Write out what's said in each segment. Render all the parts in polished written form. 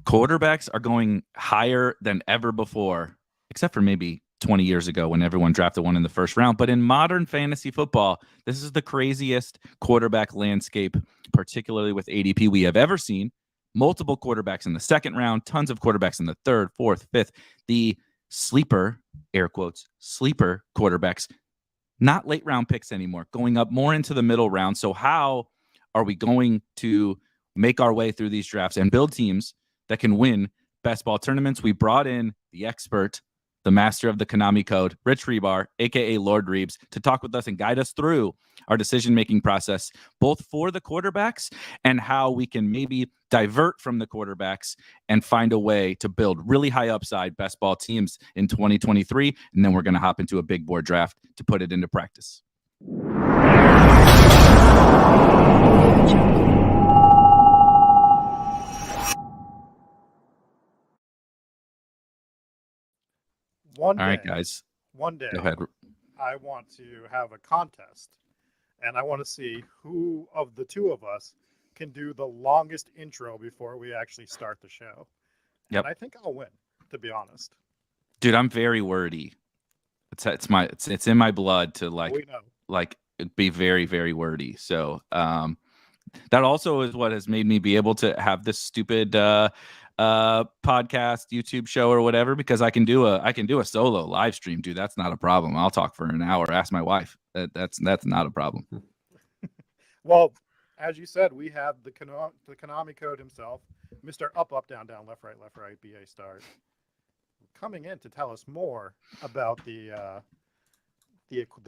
quarterbacks are going higher than ever before, except for maybe 20 years ago when everyone drafted one in the first round. But in modern fantasy football, this is the craziest quarterback landscape, particularly with ADP, we have ever seen. Multiple quarterbacks in the second round, tons of quarterbacks in the third, fourth, fifth. The sleeper, air quotes, sleeper quarterbacks, not late round picks anymore, going up more into the middle round. So how are we going to make our way through these drafts and build teams that can win best ball tournaments? We brought in the expert, the master of the Konami code, Rich Hribar, aka Lord Reebs, to talk with us and guide us through our decision-making process, both for the quarterbacks and how we can maybe divert from the quarterbacks and find a way to build really high upside best ball teams in 2023. And then we're going to hop into a big board draft to put it into practice. All right, guys. One day, go ahead. I want to have a contest, and I want to see who of the two of us can do the longest intro before we actually start the show. Yep. And I think I'll win, to be honest. Dude, I'm very wordy. It's in my blood to be very, very wordy. So that also is what has made me be able to have this stupid podcast, YouTube show or whatever, because I can do a solo live stream, dude. That's not a problem. I'll talk for an hour. Ask my wife. That's not a problem. Well, as you said, we have the Konami code himself, Mr. Up, Up, Down, Down, Left, Right, BA Start, coming in to tell us more about the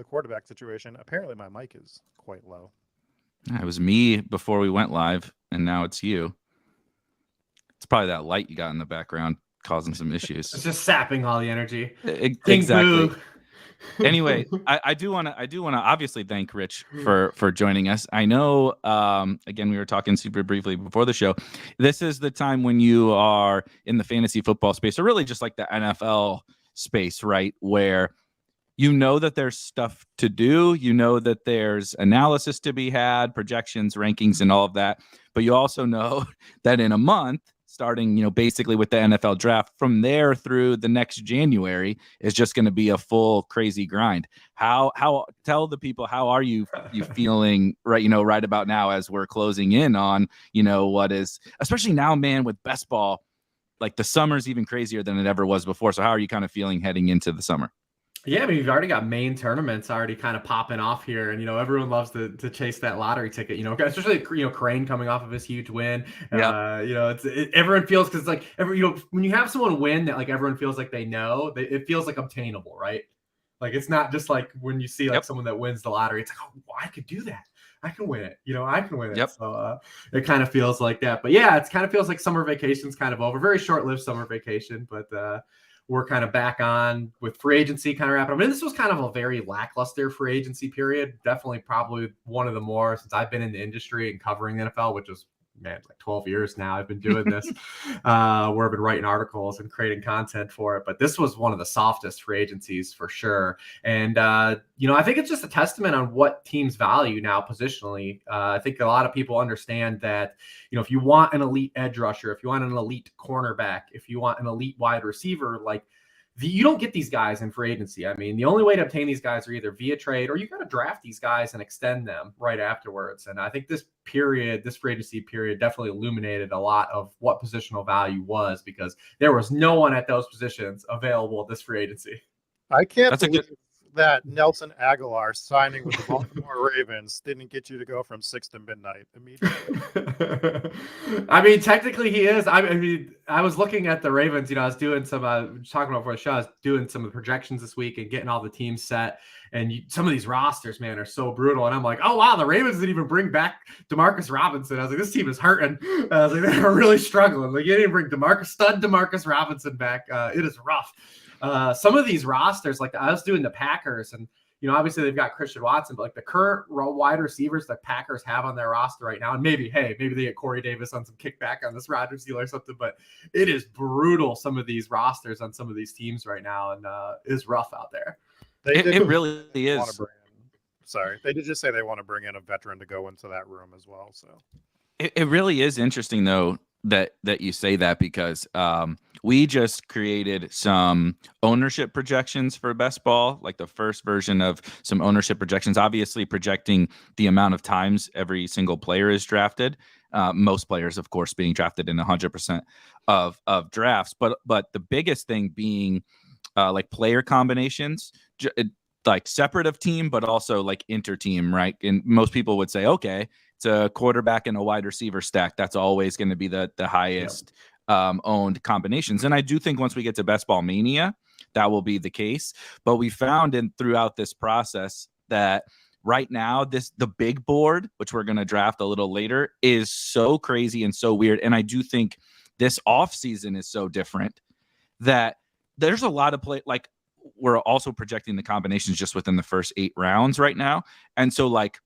quarterback situation. Apparently, my mic is quite low. It was me before we went live, and now it's you. It's probably that light you got in the background causing some issues. It's just sapping all the energy. Exactly. Anyway, I do want to obviously thank Rich for joining us. I know, again, we were talking super briefly before the show. This is the time when you are in the fantasy football space, or really just like the NFL space, right? Where you know that there's stuff to do. You know that there's analysis to be had, projections, rankings, and all of that. But you also know that in a month, starting, basically with the NFL draft, from there through the next January is just going to be a full crazy grind. How tell the people, how are you feeling right about now as we're closing in on, what is, especially now, man, with best ball, like the summer's even crazier than it ever was before. So how are you kind of feeling heading into the summer? Yeah, I mean, we've already got main tournaments already kind of popping off here, and everyone loves to chase that lottery ticket. Especially Crane coming off of his huge win. Yep. Everyone feels, because like when you have someone win that like everyone feels like they know, it feels like obtainable, right? Like it's not just like when you see like someone that wins the lottery, it's like, oh, well, I could do that. I can win it. I can win it. Yep. So it kind of feels like that. But yeah, it kind of feels like summer vacation's kind of over. Very short-lived summer vacation, but we're kind of back on with free agency kind of wrapping up. I mean, this was kind of a very lackluster free agency period. Definitely probably one of the more since I've been in the industry and covering the NFL, which is, man, like 12 years now I've been doing this, where I've been writing articles and creating content for it. But this was one of the softest free agencies for sure. And, I think it's just a testament on what teams value now positionally. I think a lot of people understand that, if you want an elite edge rusher, if you want an elite cornerback, if you want an elite wide receiver, like you don't get these guys in free agency. I mean, the only way to obtain these guys are either via trade or you got to draft these guys and extend them right afterwards. And I think this free agency period definitely illuminated a lot of what positional value was, because there was no one at those positions available this free agency. I can't believe that Nelson Aguilar signing with the Baltimore Ravens didn't get you to go from 6 to midnight immediately. I mean, technically he is. I mean, I was looking at the Ravens, I was doing some, talking about before the show, I was doing some of the projections this week and getting all the teams set. And some of these rosters, man, are so brutal. And I'm like, oh, wow, the Ravens didn't even bring back Demarcus Robinson. I was like, this team is hurting. I was like, they're really struggling. Like, you didn't bring Demarcus Robinson back. It is rough. Some of these rosters, like I was doing the Packers, and obviously they've got Christian Watson, but like the current wide receivers the Packers have on their roster right now, and maybe they get Corey Davis on some kickback on this Rodgers deal or something, but it is brutal, some of these rosters on some of these teams right now, and it is rough out there. It really is. They did just say they want to bring in a veteran to go into that room as well. So it really is interesting, though, that you say that because we just created some ownership projections for best ball, like the first version of some ownership projections, obviously projecting the amount of times every single player is drafted. Most players, of course, being drafted in 100% of drafts. But the biggest thing being like player combinations, like separate of team, but also like inter-team, right? And most people would say, okay, it's a quarterback and a wide receiver stack. That's always going to be the highest owned combinations. And I do think once we get to Best Ball Mania, that will be the case. But we found throughout this process that right now, the big board, which we're going to draft a little later, is so crazy and so weird. And I do think this offseason is so different that there's a lot of play. Like, we're also projecting the combinations just within the first 8 rounds right now. And so, like,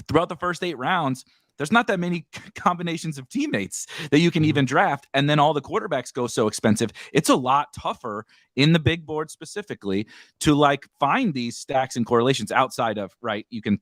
throughout the first 8 rounds, there's not that many combinations of teammates that you can even draft. And then all the quarterbacks go so expensive. It's a lot tougher in the big board specifically to like find these stacks and correlations outside of, right. You can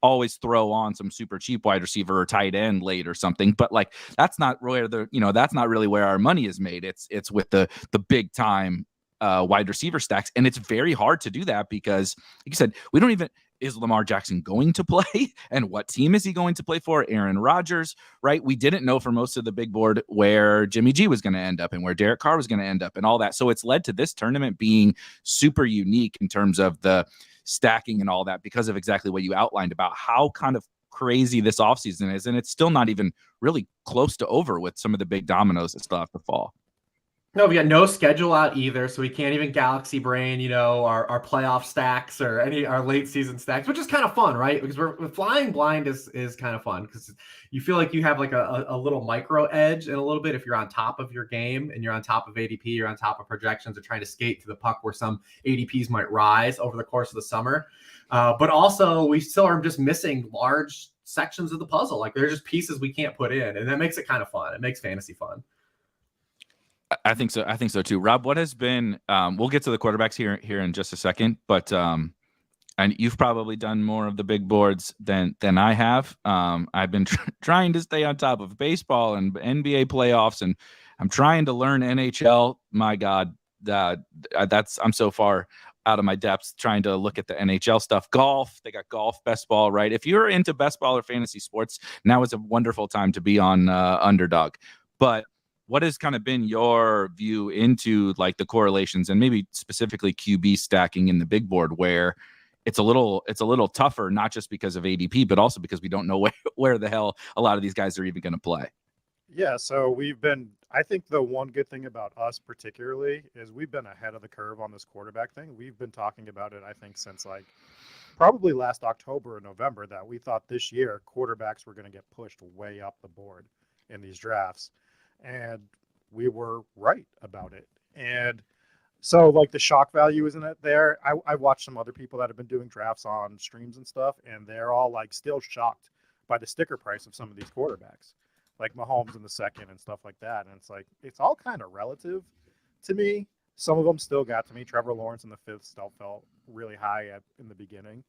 always throw on some super cheap wide receiver or tight end late or something, but like, that's not where that's not really where our money is made. It's with the big time wide receiver stacks. And it's very hard to do that because, like you said, we don't even, is Lamar Jackson going to play? And what team is he going to play for? Aaron Rodgers, right? We didn't know for most of the big board where Jimmy G was going to end up and where Derek Carr was going to end up and all that. So it's led to this tournament being super unique in terms of the stacking and all that because of exactly what you outlined about how kind of crazy this offseason is. And it's still not even really close to over with some of the big dominoes that still have to fall. No, we got no schedule out either, so we can't even galaxy brain, our playoff stacks or our late season stacks, which is kind of fun, right? Because we're flying blind is kind of fun because you feel like you have like a little micro edge and a little bit if you're on top of your game and you're on top of ADP, you're on top of projections or trying to skate to the puck where some ADPs might rise over the course of the summer. But also we still are just missing large sections of the puzzle. Like there's just pieces we can't put in, and that makes it kind of fun. It makes fantasy fun. I think so. I think so too. Rob, what has been? We'll get to the quarterbacks here in just a second, but and you've probably done more of the big boards than I have. I've been trying to stay on top of baseball and NBA playoffs, and I'm trying to learn NHL. My God, I'm so far out of my depths trying to look at the NHL stuff. Golf, they got golf, best ball, right? If you're into best ball or fantasy sports, now is a wonderful time to be on Underdog. But what has kind of been your view into like the correlations and maybe specifically QB stacking in the big board where it's a little tougher, not just because of ADP, but also because we don't know where the hell a lot of these guys are even going to play. Yeah. So I think the one good thing about us particularly is we've been ahead of the curve on this quarterback thing. We've been talking about it, I think, since like probably last October or November that we thought this year quarterbacks were going to get pushed way up the board in these drafts. And we were right about it. And so like the shock value isn't it there. I watched some other people that have been doing drafts on streams and stuff, and they're all like still shocked by the sticker price of some of these quarterbacks, like Mahomes in the second and stuff like that. And it's like, it's all kind of relative to me. Some of them still got to me. Trevor Lawrence in the fifth still felt really high in the beginning.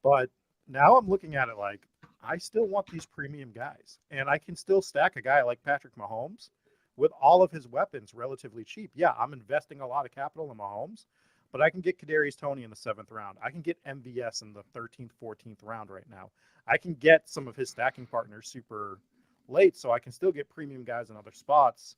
But now I'm looking at it like, I still want these premium guys, and I can still stack a guy like Patrick Mahomes with all of his weapons relatively cheap. Yeah, I'm investing a lot of capital in Mahomes, but I can get Kadarius Toney in the 7th round. I can get MVS in the 13th, 14th round right now. I can get some of his stacking partners super late, so I can still get premium guys in other spots.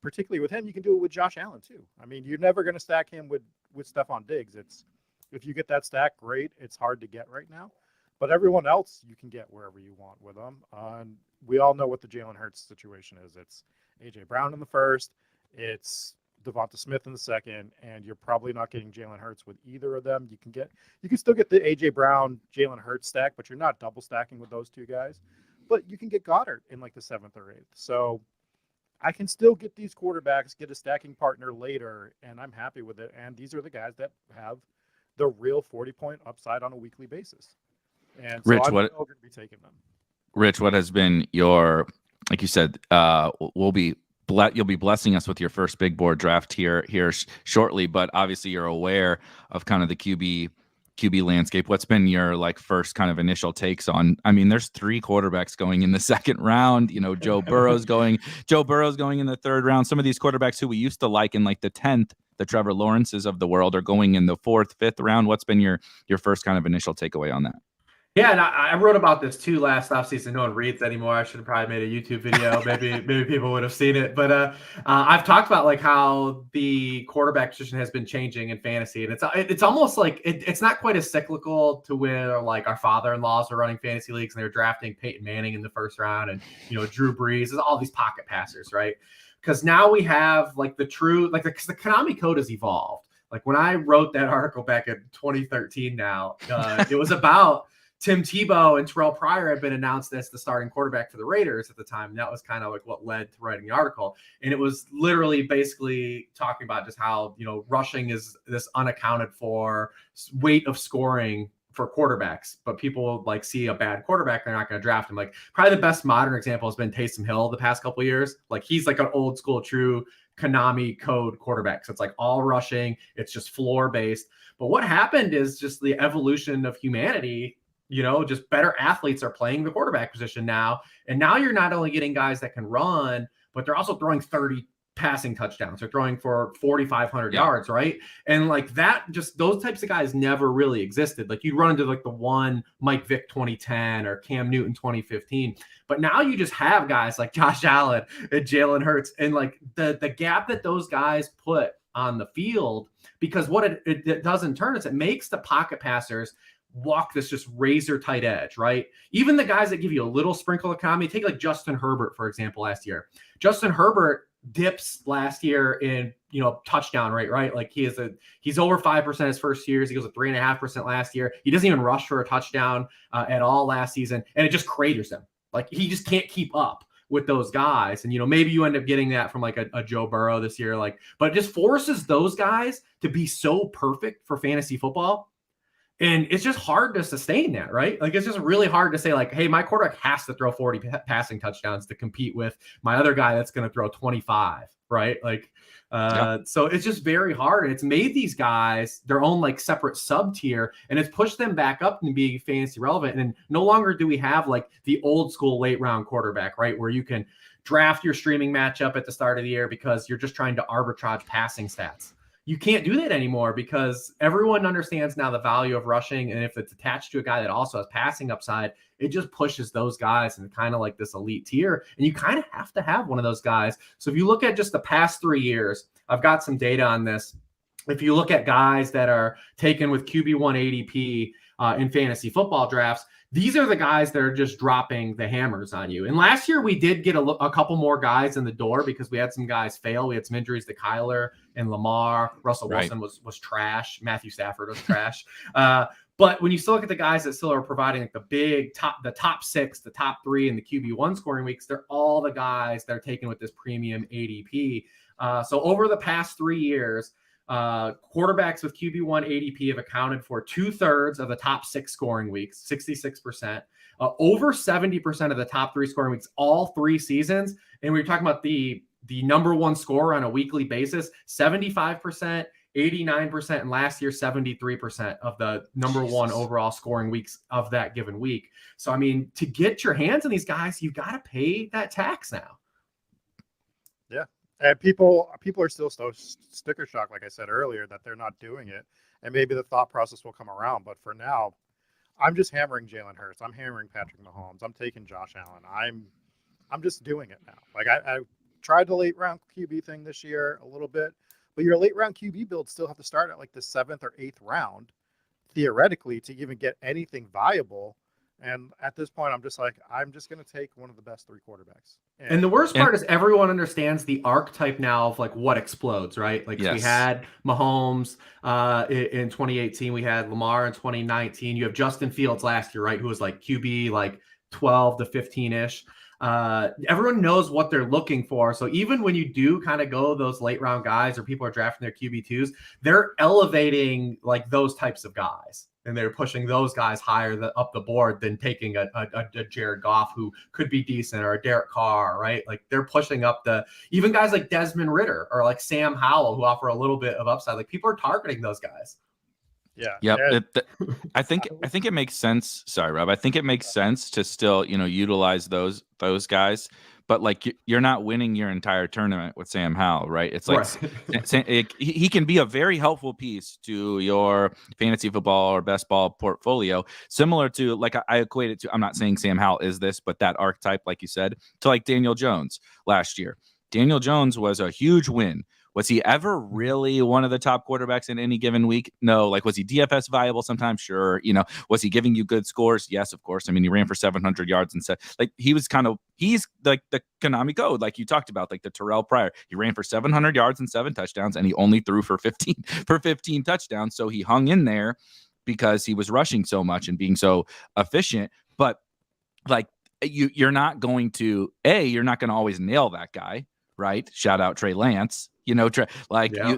Particularly with him, you can do it with Josh Allen too. I mean, you're never going to stack him with Stephon Diggs. If you get that stack, great. It's hard to get right now. But everyone else you can get wherever you want with them. And we all know what the Jalen Hurts situation is. It's A.J. Brown in the first. It's Devonta Smith in the second. And you're probably not getting Jalen Hurts with either of them. You can still get the A.J. Brown, Jalen Hurts stack, but you're not double stacking with those two guys. But you can get Goddard in like the 7th or 8th. So I can still get these quarterbacks, get a stacking partner later, and I'm happy with it. And these are the guys that have the real 40-point upside on a weekly basis. And so Rich, I'm still going to be taking them. Rich, what has been your, like you said, you'll be blessing us with your first big board draft here shortly, but obviously you're aware of kind of the QB QB landscape. What's been your like first kind of initial takes on? I mean, there's 3 quarterbacks going in the second round. You know, Joe Burrow's going in the third round. Some of these quarterbacks who we used to like in like the 10th, the Trevor Lawrences of the world, are going in the 4th, 5th round. What's been your first kind of initial takeaway on that? Yeah, and I wrote about this too last offseason. No one reads anymore. I should have probably made a YouTube video. Maybe people would have seen it. But I've talked about like how the quarterback position has been changing in fantasy, and it's almost like it's not quite as cyclical to where like our father-in-laws were running fantasy leagues and they were drafting Peyton Manning in the first round, and Drew Brees, all these pocket passers, right? Because now we have like the true the Konami code has evolved. Like when I wrote that article back in 2013, now it was about Tim Tebow and Terrell Pryor had been announced as the starting quarterback for the Raiders at the time. And that was kind of like what led to writing the article. And it was literally basically talking about just how, rushing is this unaccounted for weight of scoring for quarterbacks, but people like see a bad quarterback, they're not going to draft him. Like probably the best modern example has been Taysom Hill the past couple of years. Like he's like an old school, true Konami code quarterback. So it's like all rushing. It's just floor based. But what happened is just the evolution of humanity. Just better athletes are playing the quarterback position now. And now you're not only getting guys that can run, but they're also throwing 30 passing touchdowns. They're throwing for 4,500 yards, right? And like that, just those types of guys never really existed. Like you'd run into like the one Mike Vick 2010 or Cam Newton 2015. But now you just have guys like Josh Allen and Jalen Hurts. And like the gap that those guys put on the field, because what it does in turn is it makes the pocket passers walk this just razor tight edge, right? Even the guys that give you a little sprinkle of economy, take like Justin Herbert, for example, last year. Justin Herbert dips last year in, touchdown rate, right? Like he's over 5% his first years. He goes at 3.5% last year. He doesn't even rush for a touchdown at all last season. And it just craters him. Like he just can't keep up with those guys. And, maybe you end up getting that from like a Joe Burrow this year, but it just forces those guys to be so perfect for fantasy football. And it's just hard to sustain that, right? Like, it's just really hard to say like, hey, my quarterback has to throw 40 passing touchdowns to compete with my other guy that's going to throw 25, right? Like, So it's just very hard. It's made these guys their own like separate sub tier, and it's pushed them back up and being fantasy relevant. And no longer do we have like the old school late round quarterback, right? Where you can draft your streaming matchup at the start of the year because you're just trying to arbitrage passing stats. You can't do that anymore because everyone understands now the value of rushing. And if it's attached to a guy that also has passing upside, it just pushes those guys in kind of like this elite tier. And you kind of have to have one of those guys. So if you look at just the past 3 years, I've got some data on this. If you look at guys that are taken with QB1 ADP in fantasy football drafts, these are the guys that are just dropping the hammers on you. And last year we did get a couple more guys in the door because we had some guys fail. We had some injuries to Kyler and Lamar. Russell Wilson was trash. Matthew Stafford was trash. But when you still look at the guys that still are providing like the top 6, the top 3 in the QB1 scoring weeks, they're all the guys that are taken with this premium ADP. So over the past 3 years, quarterbacks with QB1 ADP have accounted for 2/3 of the top 6 scoring weeks, 66%, over 70% of the top 3 scoring weeks, all 3 seasons. And we were talking about the number one scorer on a weekly basis, 75%, 89%, and last year, 73% of the number one overall scoring weeks of that given week. So, I mean, to get your hands on these guys, you got to pay that tax now. Yeah. And people are still so sticker shock, like I said earlier, that they're not doing it. And maybe the thought process will come around. But for now, I'm just hammering Jalen Hurts. I'm hammering Patrick Mahomes. I'm taking Josh Allen. I'm just doing it now. Like I tried the late round QB thing this year a little bit, but your late round QB builds still have to start at like the 7th or 8th round, theoretically, to even get anything viable. And at this point, I'm just going to take one of the best 3 quarterbacks. And the worst part is everyone understands the archetype now of like what explodes, right? Like we had Mahomes in 2018, we had Lamar in 2019. You have Justin Fields last year, right? Who was like QB like 12 to 15-ish. Everyone knows what they're looking for. So even when you do kind of go those late round guys or people are drafting their QB2s, they're elevating like those types of guys. And they're pushing those guys higher up the board than taking a Jared Goff who could be decent, or a Derek Carr, right? Like they're pushing up even guys like Desmond Ridder or like Sam Howell who offer a little bit of upside. Like people are targeting those guys. Yeah. Yep. And I think it makes sense. Sorry, Rob. I think it makes sense to still, utilize those guys, but like you're not winning your entire tournament with Sam Howell, right? It's like Right. he can be a very helpful piece to your fantasy football or best ball portfolio, similar to like I equate it to. I'm not saying Sam Howell is this, but that archetype, like you said, to like Daniel Jones last year. Daniel Jones was a huge win. Was he ever really one of the top quarterbacks in any given week? No. Like, was he DFS viable sometimes? Sure. Was he giving you good scores? Yes, of course. I mean, he ran for 700 yards and said, like, he's like the Konami code, like you talked about, like the Terrell Pryor. He ran for 700 yards and 7 touchdowns, and he only threw for 15 touchdowns. So he hung in there because he was rushing so much and being so efficient. But like, you're not going to always nail that guy, right? Shout out Trey Lance. That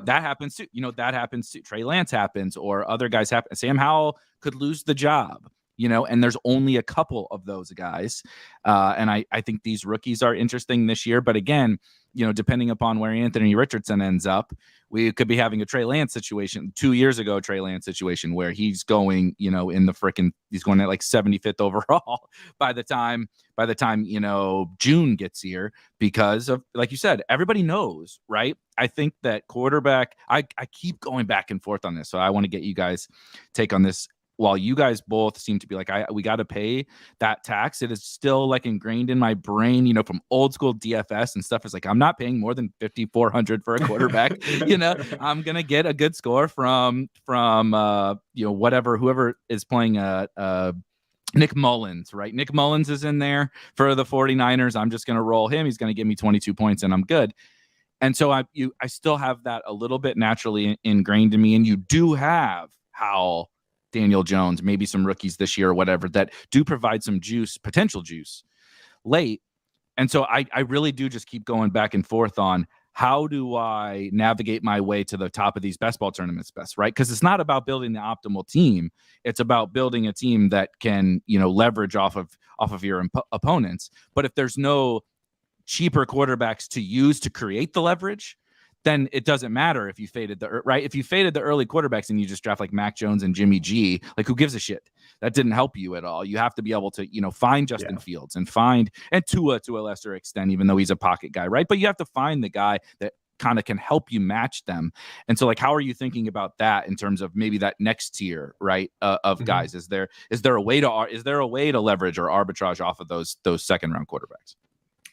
happens too. That happens too. Trey Lance happens, or other guys happen. Sam Howell could lose the job, and there's only a couple of those guys. And I think these rookies are interesting this year. But again, depending upon where Anthony Richardson ends up, we could be having a Trey Lance situation 2 years ago, Trey Lance situation where he's going, he's going at like 75th overall by the time, June gets here, because of, like you said, everybody knows, right? I think that quarterback, I keep going back and forth on this. So I want to get you guys take on this. While you guys both seem to be like, we got to pay that tax, it is still like ingrained in my brain, from old school DFS and stuff. It's like, I'm not paying more than 5,400 for a quarterback. I'm going to get a good score from whoever is playing Nick Mullins, right? Nick Mullins is in there for the 49ers. I'm just going to roll him. He's going to give me 22 points and I'm good. And so I still have that a little bit naturally ingrained in me. And you do have Howell, Daniel Jones, maybe some rookies this year or whatever that do provide some potential juice late. And so I really do just keep going back and forth on how do I navigate my way to the top of these best ball tournaments best, right? Because it's not about building the optimal team. It's about building a team that can, leverage off of your opponents. But if there's no cheaper quarterbacks to use to create the leverage, then it doesn't matter if you faded if you faded the early quarterbacks and you just draft like Mac Jones and Jimmy G, like who gives a shit? That didn't help you at all. You have to be able to, find Justin Fields and Tua to a lesser extent, even though he's a pocket guy, right? But you have to find the guy that kind of can help you match them. And so like, how are you thinking about that in terms of maybe that next tier, right? Of guys, is there a way to leverage or arbitrage off of those second round quarterbacks?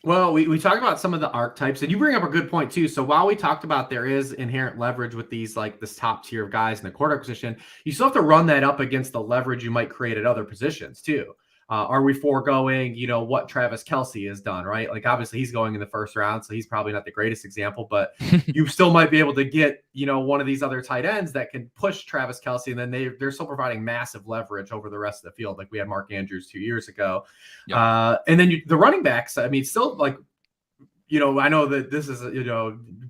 Well, we talked about some of the archetypes, and you bring up a good point too. So while we talked about there is inherent leverage with these, like this top tier of guys in the quarterback position, you still have to run that up against the leverage you might create at other positions too. Are we foregoing, what Travis Kelce has done, right? Like obviously he's going in the first round, so he's probably not the greatest example, but you still might be able to get, one of these other tight ends that can push Travis Kelce, and then they're still providing massive leverage over the rest of the field. Like we had Mark Andrews 2 years ago. Yep. And then the running backs, I mean, still like, I know that this is,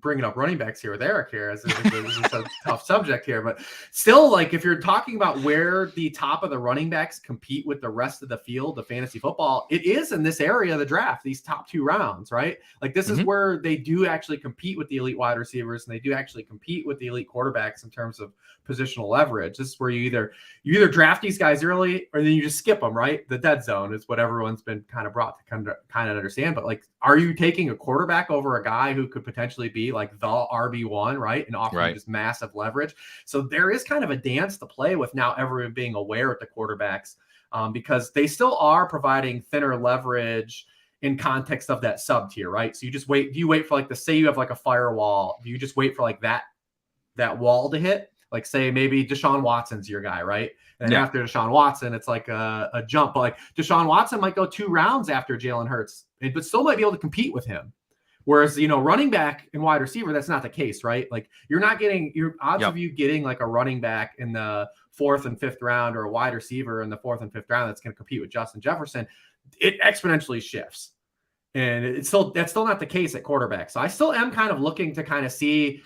bringing up running backs here with Erik here. This is a tough subject here, but still, like, if you're talking about where the top of the running backs compete with the rest of the field, the fantasy football, it is in this area of the draft, these top 2 rounds, right? Like, this is where they do actually compete with the elite wide receivers, and they do actually compete with the elite quarterbacks in terms of positional leverage. This is where you either draft these guys early or then you just skip them, right? The dead zone is what everyone's been kind of brought to kind of understand. But like, are you taking a quarterback over a guy who could potentially be like the RB1, right? And offering just massive leverage. So there is kind of a dance to play with now, everyone being aware of the quarterbacks, because they still are providing thinner leverage in context of that sub tier, right? So you just wait. Do you wait for like say you have like a firewall? Do you just wait for like that wall to hit? Like say maybe Deshaun Watson's your guy, right? And after Deshaun Watson, it's like a jump. But like Deshaun Watson might go 2 rounds after Jalen Hurts, but still might be able to compete with him. Whereas, running back and wide receiver, that's not the case, right? Like you're not getting your odds of you getting like a running back in the 4th and 5th round or a wide receiver in the 4th and 5th round that's going to compete with Justin Jefferson. It exponentially shifts. And that's still not the case at quarterback. So I still am kind of looking to kind of see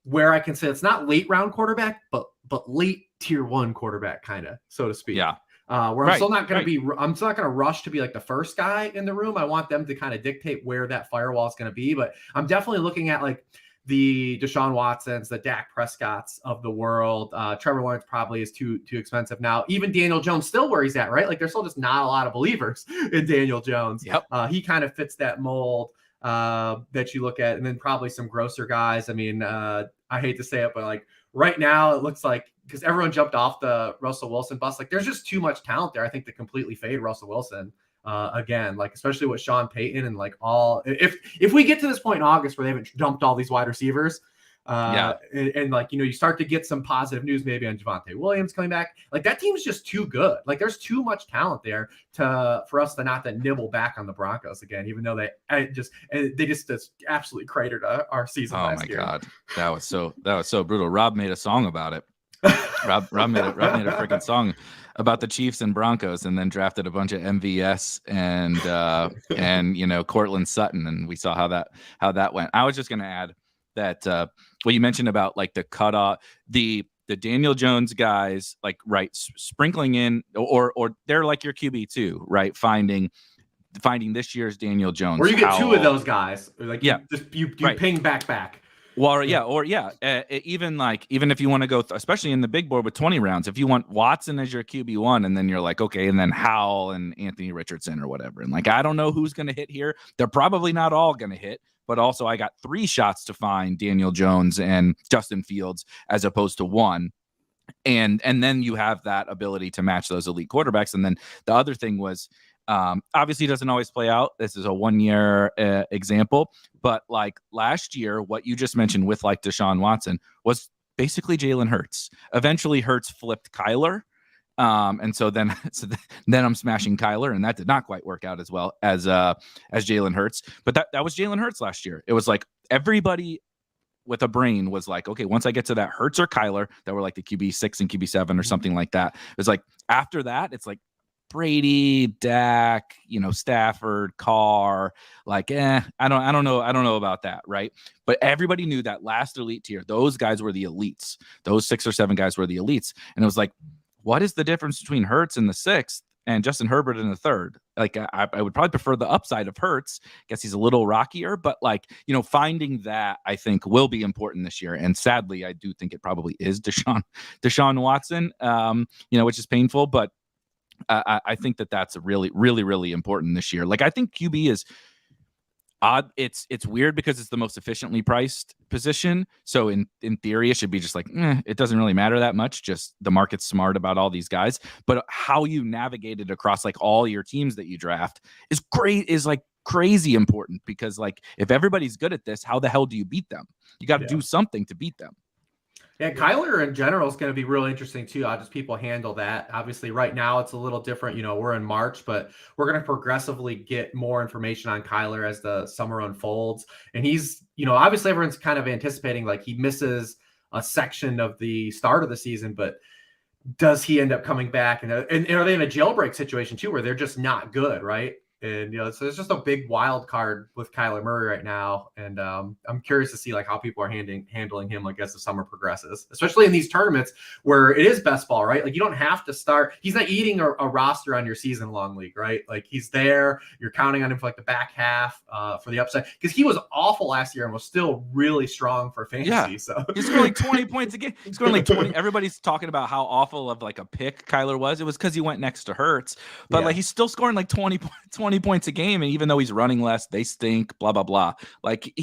where I can say it's not late round quarterback, but late tier 1 quarterback, kind of, so to speak. Yeah. Where I'm still not going to I'm still not going to rush to be like the first guy in the room. I want them to kind of dictate where that firewall is going to be. But I'm definitely looking at like the Deshaun Watsons, the Dak Prescotts of the world. Trevor Lawrence probably is too expensive now. Even Daniel Jones still where he's at, right? Like there's still just not a lot of believers in Daniel Jones. Yep. He kind of fits that mold that you look at, and then probably some grosser guys. I mean, I hate to say it, but like right now it looks like, because everyone jumped off the Russell Wilson bus, like there's just too much talent there, I think, to completely fade Russell Wilson. Again, like especially with Sean Payton and like all, if we get to this point in August where they haven't dumped all these wide receivers, and like, you start to get some positive news maybe on Javonte Williams coming back, like that team's just too good. Like there's too much talent there for us to not to nibble back on the Broncos again, even though they just absolutely cratered our season last year. Oh my God, that was so brutal. Rob made a song about it. Rob made a freaking song about the Chiefs and Broncos, and then drafted a bunch of MVS and Cortland Sutton, and we saw how that went. I was just going to add that what you mentioned about like the cutoff, the Daniel Jones guys, like right, sprinkling in, or they're like your QB too, right? Finding this year's Daniel Jones, or you get two of those guys, like you right. ping back. Well, even if you want to go, especially in the big board with 20 rounds, if you want Watson as your QB1, and then you're like, okay, and then Howell and Anthony Richardson or whatever. And like, I don't know who's going to hit here. They're probably not all going to hit, but also I got 3 shots to find Daniel Jones and Justin Fields as opposed to 1. And then you have that ability to match those elite quarterbacks. And then the other thing was, obviously it doesn't always play out. This is a 1-year example, but like last year, what you just mentioned with like Deshaun Watson was basically Jalen Hurts. Eventually Hurts flipped Kyler. And so then I'm smashing Kyler, and that did not quite work out as well as Jalen Hurts, but that was Jalen Hurts last year. It was like everybody with a brain was like, okay, once I get to that Hurts or Kyler, that were like the QB6 and QB7 or something like that. It was like, after that, it's like Brady, Dak, Stafford, Carr, like, I don't know about that, right? But everybody knew that last elite tier, those guys were the elites. Those 6 or 7 guys were the elites. And it was like, what is the difference between Hurts in the 6th and Justin Herbert in the 3rd? Like, I would probably prefer the upside of Hurts. Guess he's a little rockier, but like, finding that I think will be important this year. And sadly, I do think it probably is Deshaun Watson, which is painful, but I think that's really, really, really important this year. Like, I think QB is odd. It's weird because it's the most efficiently priced position. So in theory, it should be just like, it doesn't really matter that much. Just the market's smart about all these guys. But how you navigate it across like all your teams that you draft is great, is like crazy important, because like if everybody's good at this, how the hell do you beat them? You got to do something to beat them. Yeah, Kyler in general is going to be real interesting too. How does people handle that? Obviously, right now it's a little different. We're in March, but we're going to progressively get more information on Kyler as the summer unfolds. And he's, obviously everyone's kind of anticipating like he misses a section of the start of the season, but does he end up coming back? And are they in a jailbreak situation too, where they're just not good, right? And, so it's just a big wild card with Kyler Murray right now. And I'm curious to see like how people are handling him like as the summer progresses, especially in these tournaments where it is best ball, right? Like you don't have to start. He's not eating a roster on your season long league, right? Like he's there. You're counting on him for like the back half for the upside, because he was awful last year and was still really strong for fantasy. Yeah. So he's scoring like 20 points a game. He's scoring like 20. Everybody's talking about how awful of like a pick Kyler was. It was because he went next to Hurts, but like he's still scoring like 20 points a game, and even though he's running less, they stink, blah blah blah. Like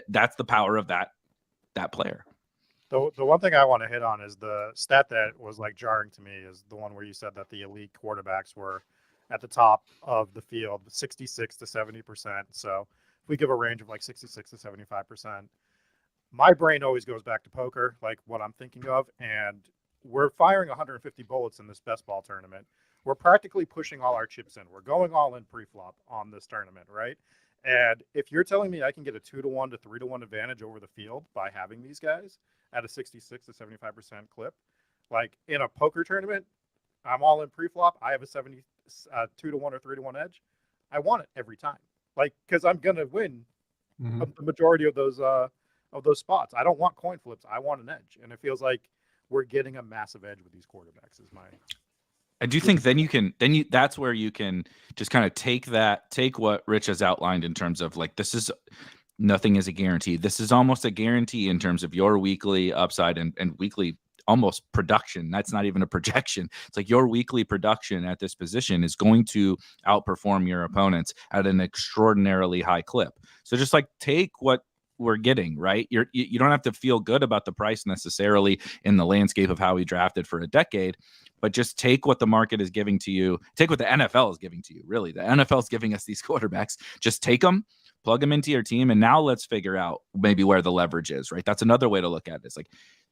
that's the power of that player. The one thing I want to hit on is the stat that was like jarring to me, is the one where you said that the elite quarterbacks were at the top of the field, 66 to 70%. So if we give a range of like 66 to 75%, my brain always goes back to poker, like what I'm thinking of, and we're firing 150 bullets in this best ball tournament. We're practically pushing all our chips in. We're going all in pre-flop on this tournament, right? And if you're telling me I can get a 2-to-1 to 3-to-1 advantage over the field by having these guys at a 66 to 75% clip, like in a poker tournament, I'm all in pre-flop. I have a 2-to-1 or 3-to-1 edge. I want it every time, like, because I'm gonna win the majority of those spots. I don't want coin flips. I want an edge, and it feels like we're getting a massive edge with these quarterbacks. Is my I do think that's where you can just kind of take what Rich has outlined in terms of like, this is nothing is a guarantee. This is almost a guarantee in terms of your weekly upside and weekly almost production. That's not even a projection. It's like your weekly production at this position is going to outperform your opponents at an extraordinarily high clip. So just like take what we're getting, right? You don't have to feel good about the price necessarily in the landscape of how we drafted for a decade, but just take what the market is giving to you. Take what the NFL is giving to you. Really, the NFL is giving us these quarterbacks. Just take them, plug them into your team, and now let's figure out maybe where the leverage is, right? That's another way to look at it. It's like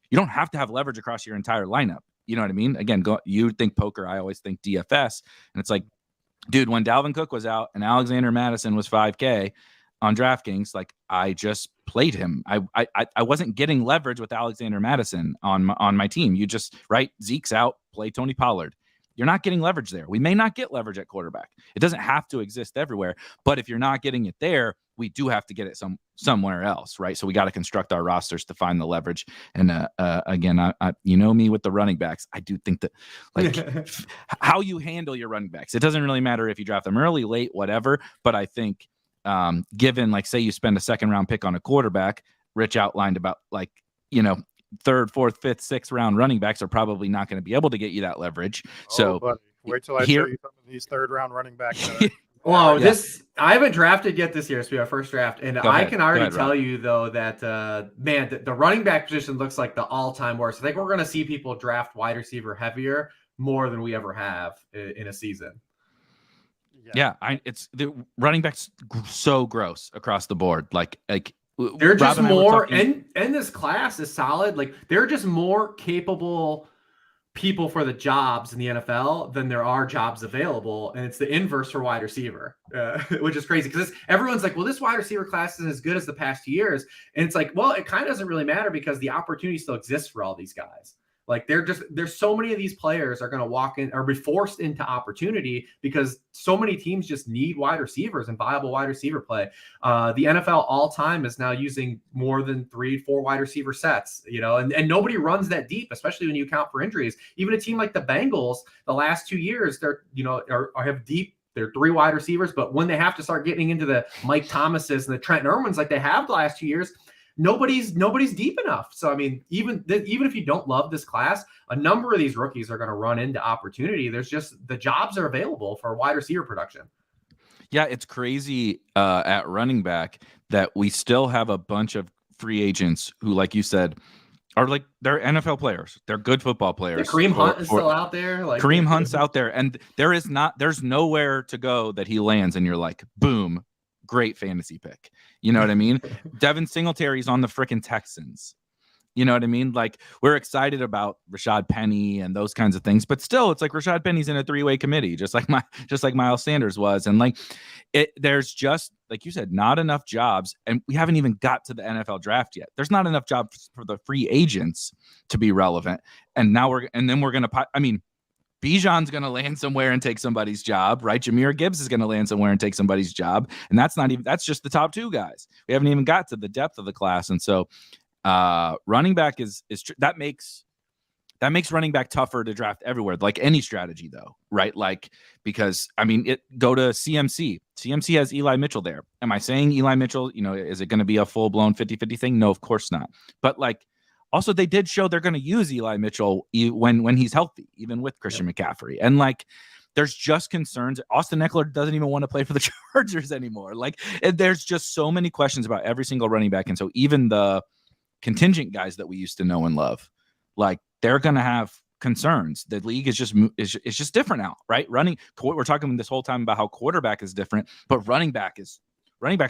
you don't have to have leverage across your entire lineup. You know what I mean? Again, you think poker, I always think DFS. And it's like, dude, when Dalvin Cook was out and Alexander Madison was 5K on DraftKings, like I just played him. I wasn't getting leverage with Alexander Madison on my team. You just, right, Zeke's out, play Tony Pollard. You're not getting leverage there. We may not get leverage at quarterback. It doesn't have to exist everywhere, but if you're not getting it there, we do have to get it somewhere else, right? So we got to construct our rosters to find the leverage. And again, I you know me with the running backs. I do think that like how you handle your running backs, it doesn't really matter if you draft them early, late, whatever. But I think given like say you spend a second round pick on a quarterback, Rich outlined about like, you know, third, fourth, fifth, sixth round running backs are probably not going to be able to get you that leverage. So buddy, wait till I show you some of these third round running backs. Well, I haven't drafted yet this year. It's our first draft, and I can already tell you though that man, the running back position looks like the all-time worst. I think we're going to see people draft wide receiver heavier more than we ever have in a season. Yeah, it's the running backs so gross across the board. Like they're just more, and this class is solid. Like they're just more capable people for the jobs in the NFL than there are jobs available, and it's the inverse for wide receiver, which is crazy because everyone's like, well, this wide receiver class isn't as good as the past 2 years, and it's like, well, it kind of doesn't really matter because the opportunity still exists for all these guys. Like there's so many of these players are going to walk in or be forced into opportunity because so many teams just need wide receivers and viable wide receiver play. The NFL all time is now using more than 3-4 wide receiver sets, you know, and nobody runs that deep, especially when you account for injuries. Even a team like the Bengals, the last 2 years, they're, you know, are have deep. They're 3 wide receivers, but when they have to start getting into the Mike Thomases and the Trent Irwins like they have the last 2 years, nobody's deep enough. So, I mean, even if you don't love this class, a number of these rookies are going to run into opportunity. There's just the jobs are available for wide receiver production. Yeah, it's crazy at running back that we still have a bunch of free agents who, like you said, are like they're NFL players. They're good football players. Yeah, Kareem Hunt is still out there. Like Kareem Hunt's out there, and there's nowhere to go that he lands, and you're like, boom, great fantasy pick. You know what I mean? Devin Singletary's on the freaking Texans. You know what I mean? Like we're excited about Rashad Penny and those kinds of things, but still it's like Rashad Penny's in a 3-way committee, just like Miles Sanders was. And like there's just, like you said, not enough jobs. And we haven't even got to the NFL draft yet. There's not enough jobs for the free agents to be relevant. And now we're going to, Bijan's going to land somewhere and take somebody's job, right? Jahmyr Gibbs is going to land somewhere and take somebody's job. And that's just the top 2 guys. We haven't even got to the depth of the class. And so running back that makes running back tougher to draft everywhere, like any strategy though, right? Like, because go to CMC. CMC has Eli Mitchell there. Am I saying Eli Mitchell, you know, is it going to be a full-blown 50-50 thing? No, of course not. But like, also, they did show they're going to use Eli Mitchell when he's healthy, even with Christian McCaffrey. And like, there's just concerns. Austin Eckler doesn't even want to play for the Chargers anymore. Like, there's just so many questions about every single running back. And so even the contingent guys that we used to know and love, like they're going to have concerns. The league is just different now, right? We're talking this whole time about how quarterback is different, but running back's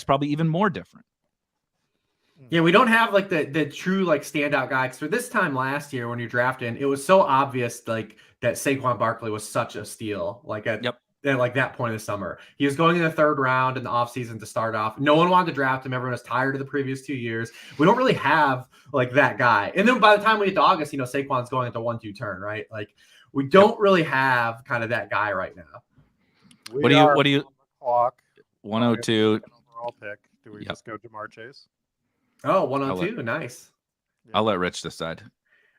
probably even more different. Yeah, we don't have like the true like standout guy. Because for this time last year when you're drafting, it was so obvious like that Saquon Barkley was such a steal. Like at like that point of the summer, he was going in the 3rd round in the offseason to start off. No one wanted to draft him. Everyone was tired of the previous 2 years. We don't really have like that guy. And then by the time we get to August, you know, Saquon's going at the 1-2 turn, right? Like we don't really have kind of that guy right now. What do you clock 102 overall pick? Do we just go Jamar Chase? Oh, 102. Nice. I'll let Rich decide.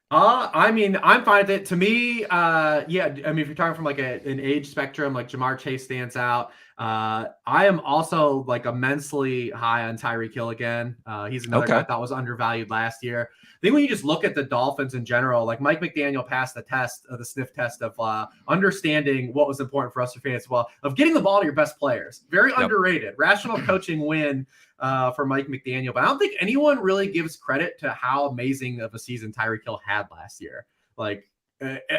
I'm fine with it. To me, if you're talking from like an age spectrum, like Jamar Chase stands out. I am also like immensely high on Tyreek Hill again. He's another guy I thought was undervalued last year. I think when you just look at the Dolphins in general, like Mike McDaniel passed the sniff test of understanding what was important for us for fans as well, of getting the ball to your best players. Very underrated. Rational coaching win for Mike McDaniel. But I don't think anyone really gives credit to how amazing of a season Tyreek Hill had last year. Like,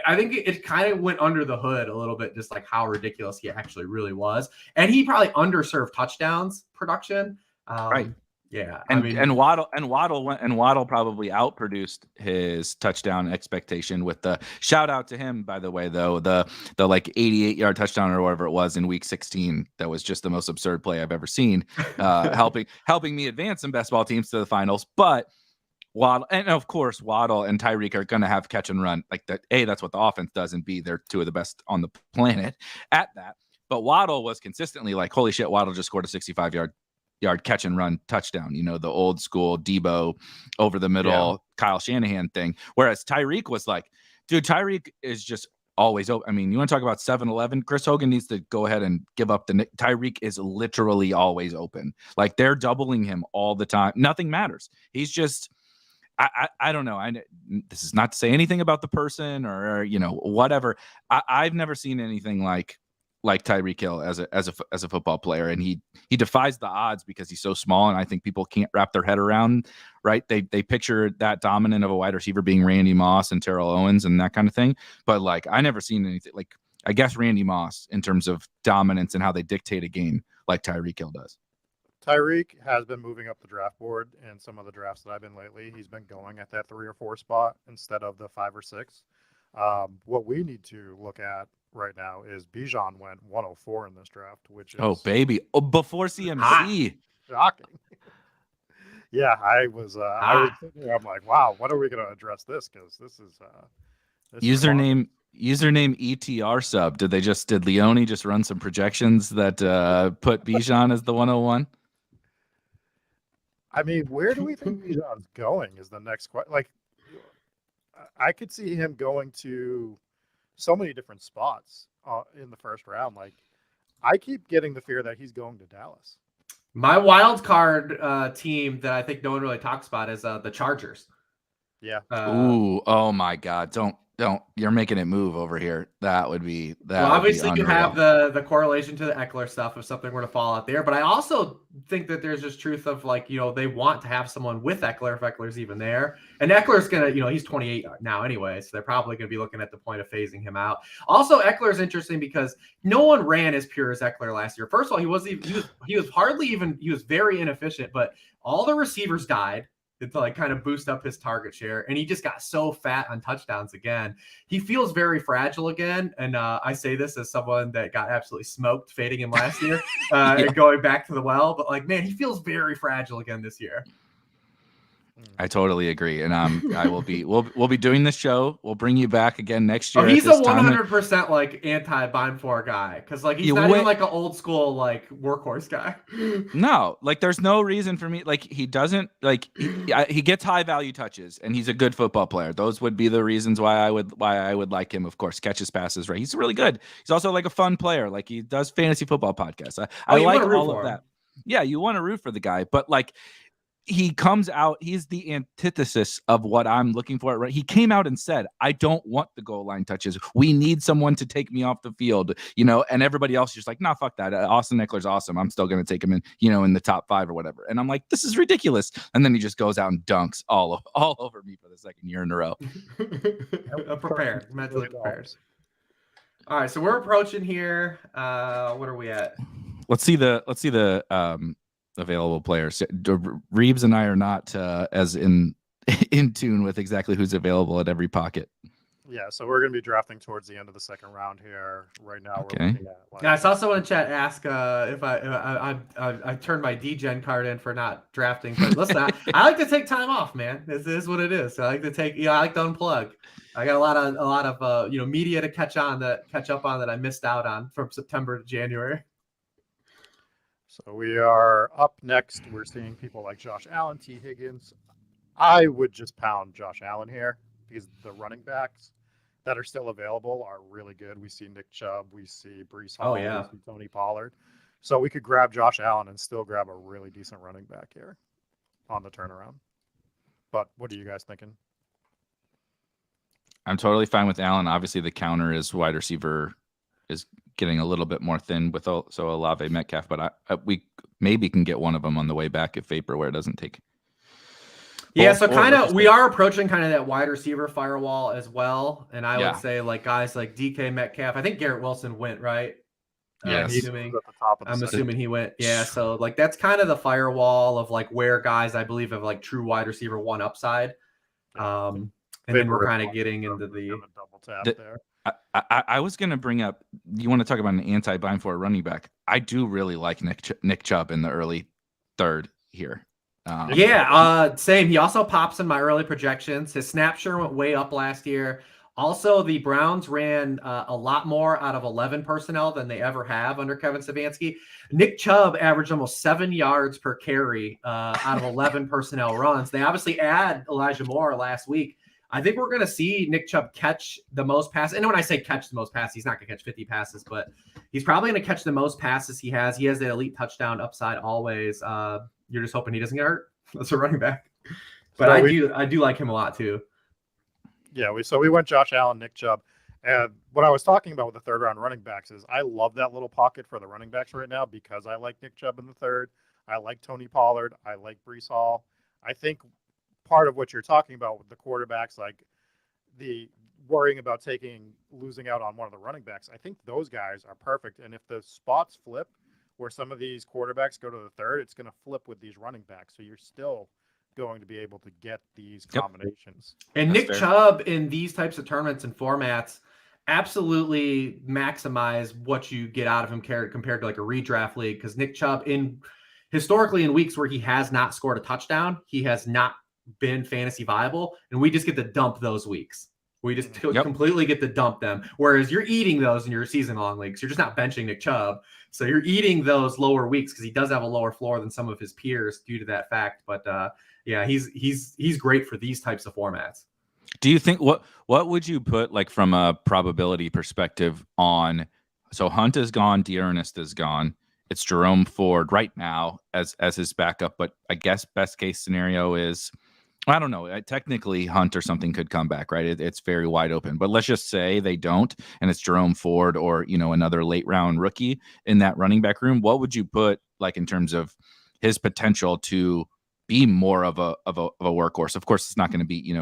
I think it kind of went under the hood a little bit, just like how ridiculous he actually really was. And he probably underserved touchdowns production. Right. Yeah. And Waddle probably outproduced his touchdown expectation with the shout out to him, by the way, though, the like 88-yard touchdown or whatever it was in week 16. That was just the most absurd play I've ever seen, helping me advance some best ball teams to the finals. But Waddle, and of course, Waddle and Tyreek are going to have catch and run like that. A, that's what the offense does, and B, they're two of the best on the planet at that. But Waddle was consistently like, holy shit, Waddle just scored a 65-yard catch and run touchdown. You know, the old school Debo over the middle, Kyle Shanahan thing. Whereas Tyreek was like, dude, Tyreek is just always open. I mean, you want to talk about 7-Eleven? Chris Hogan needs to go ahead and give up the Tyreek is literally always open. Like they're doubling him all the time. Nothing matters. He's just, I don't know. This is not to say anything about the person or you know, whatever. I've never seen anything like Tyreek Hill as a football player, and he defies the odds because he's so small, and I think people can't wrap their head around. Right? They picture that dominant of a wide receiver being Randy Moss and Terrell Owens and that kind of thing, but like I never seen anything like, I guess, Randy Moss in terms of dominance and how they dictate a game like Tyreek Hill does. Tyreek has been moving up the draft board in some of the drafts that I've been lately. He's been going at that 3 or 4 spot instead of the 5 or 6. What we need to look at right now is Bijan went 104 in this draft, which is before CMC. Shocking. Yeah, I was sitting there, I'm like, wow, when are we going to address this? Because this is username ETR sub. Did Leone just run some projections that put Bijan as the 101? I mean, where do we think Bijan's going is the next question. Like, I could see him going to so many different spots in the first round. Like, I keep getting the fear that he's going to Dallas. My wild card team that I think no one really talks about is the Chargers. Yeah. Oh my God! Don't. You're making it move over here. That would be that. Well, obviously you have the correlation to the Eckler stuff if something were to fall out there, but I also think that there's just truth of like, you know, they want to have someone with Eckler if Eckler's even there, and Eckler's gonna, you know, he's 28 now anyway, so they're probably gonna be looking at the point of phasing him out. Also, Eckler's interesting because no one ran as pure as Eckler last year. First of all, he was very inefficient, but all the receivers died to like kind of boost up his target share, and he just got so fat on touchdowns again. He feels very fragile again, and I say this as someone that got absolutely smoked fading him last year and going back to the well, but like, man, he feels very fragile again this year. I totally agree, and I will be. We'll be doing this show. We'll bring you back again next year. Oh, he's a 100% like anti Beimfohr guy because like he's not even like an old school like workhorse guy. No, like there's no reason for me. Like he doesn't like he gets high value touches, and he's a good football player. Those would be the reasons why I would like him. Of course, catches passes right. He's really good. He's also like a fun player. Like he does fantasy football podcasts. I like all of that. Yeah, you want to root for the guy, but like. He comes out, he's the antithesis of what I'm looking for. Right? He came out and said, I don't want the goal line touches. We need someone to take me off the field, you know, and everybody else is just like, nah, fuck that. Austin Eckler's awesome. I'm still going to take him in, you know, in the top 5 or whatever. And I'm like, this is ridiculous. And then he just goes out and dunks all over me for the second year in a row. Prepared, mentally prepared. All right. So we're approaching here. What are we at? Let's see the available players. Reebs and I are not as in tune with exactly who's available at every pocket. Yeah, so we're going to be drafting towards the end of the second round here. Right now, okay. We're looking at. Like, yeah, I saw someone in chat ask if I turned my D-Gen card in for not drafting. But listen, I like to take time off, man. This is what it is. I like to take. I like to unplug. I got a lot of media to catch up on that I missed out on from September to January. So we are up next. We're seeing people like Josh Allen, T. Higgins. I would just pound Josh Allen here because the running backs that are still available are really good. We see Nick Chubb. We see Breece Hall. We see Tony Pollard. So we could grab Josh Allen and still grab a really decent running back here on the turnaround. But what are you guys thinking? I'm totally fine with Allen. Obviously, the counter is wide receiver is getting a little bit more thin with Olave Metcalf, but we maybe can get one of them on the way back if Vaporware doesn't take. Yeah, so kind of we are approaching kind of that wide receiver firewall as well, and I would say like guys like DK Metcalf. I think Garrett Wilson went right. Yeah, I'm assuming he went. Yeah, so like that's kind of the firewall of like where guys I believe have like true wide receiver one upside. And then we're kind of getting into the double tap there. I was going to bring up, you want to talk about an anti-Beimfohr running back. I do really like Nick Chubb in the early third here. Same. He also pops in my early projections. His snap share went way up last year. Also, the Browns ran a lot more out of 11 personnel than they ever have under Kevin Stefanski. Nick Chubb averaged almost 7 yards per carry out of 11 personnel runs. They obviously add Elijah Moore last week. I think we're going to see Nick Chubb catch the most passes. And when I say catch the most passes, he's not going to catch 50 passes, but he's probably going to catch the most passes he has. He has the elite touchdown upside always. You're just hoping he doesn't get hurt. That's a running back. But so I do like him a lot too. Yeah, we went Josh Allen, Nick Chubb. And what I was talking about with the third round running backs is I love that little pocket for the running backs right now because I like Nick Chubb in the third. I like Tony Pollard. I like Breece Hall. I think part of what you're talking about with the quarterbacks, like the worrying about losing out on one of the running backs, I think those guys are perfect. And if the spots flip where some of these quarterbacks go to the third, it's going to flip with these running backs. So you're still going to be able to get these combinations. And Nick Chubb in these types of tournaments and formats absolutely maximize what you get out of him compared to like a redraft league. Because Nick Chubb historically in weeks where he has not scored a touchdown, he has not been fantasy viable, and we just get to dump those weeks. We just completely get to dump them. Whereas you're eating those in your season-long leagues. You're just not benching Nick Chubb. So you're eating those lower weeks because he does have a lower floor than some of his peers due to that fact. But he's great for these types of formats. Do you think what would you put like from a probability perspective on? So Hunt is gone, D'Ernest is gone. It's Jerome Ford right now as his backup. But I guess best case scenario is, I don't know. Technically, Hunt or something could come back, right? It's very wide open. But let's just say they don't, and it's Jerome Ford or another late round rookie in that running back room. What would you put like in terms of his potential to be more of a workhorse? Of course, it's not going to be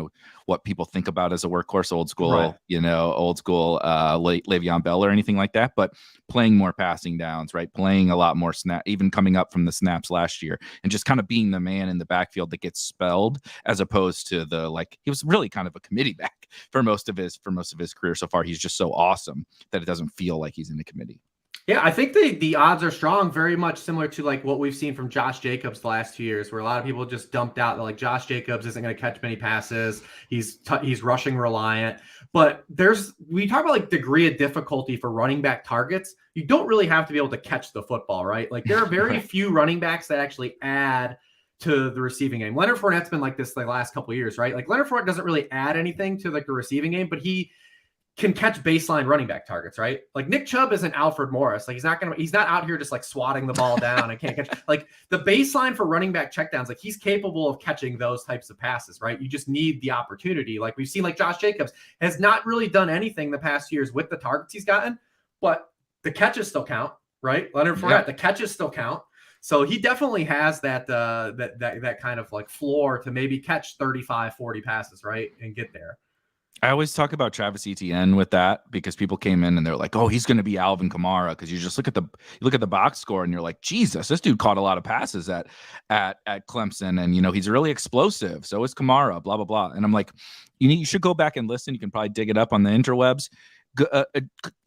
what people think about as a workhorse, old school, right. Le'Veon Bell or anything like that. But playing more passing downs, right? Playing a lot more snap, even coming up from the snaps last year, and just kind of being the man in the backfield that gets spelled, as opposed to he was really kind of a committee back for most of his career so far. He's just so awesome that it doesn't feel like he's in the committee. Yeah, I think the odds are strong, very much similar to like what we've seen from Josh Jacobs the last 2 years, where a lot of people just dumped out that like Josh Jacobs isn't going to catch many passes. He's rushing reliant. But we talk about like degree of difficulty for running back targets. You don't really have to be able to catch the football, right? Like there are very few running backs that actually add to the receiving game. Leonard Fournette's been like this the last couple of years, right? Like Leonard Fournette doesn't really add anything to like the receiving game, but he can catch baseline running back targets, right? Like Nick Chubb isn't Alfred Morris. Like he's not out here just like swatting the ball down and can't catch. Like the baseline for running back checkdowns, like he's capable of catching those types of passes, right? You just need the opportunity. Like we've seen, like Josh Jacobs has not really done anything the past years with the targets he's gotten, but the catches still count, right? Leonard Fournette, the catches still count. So he definitely has that kind of like floor to maybe catch 35, 40 passes, right? And get there. I always talk about Travis Etienne with that because people came in and they're like, "Oh, he's going to be Alvin Kamara," because you just look at the box score and you're like, "Jesus, this dude caught a lot of passes at Clemson, and he's really explosive. So is Kamara." Blah blah blah. And I'm like, you should go back and listen. You can probably dig it up on the interwebs.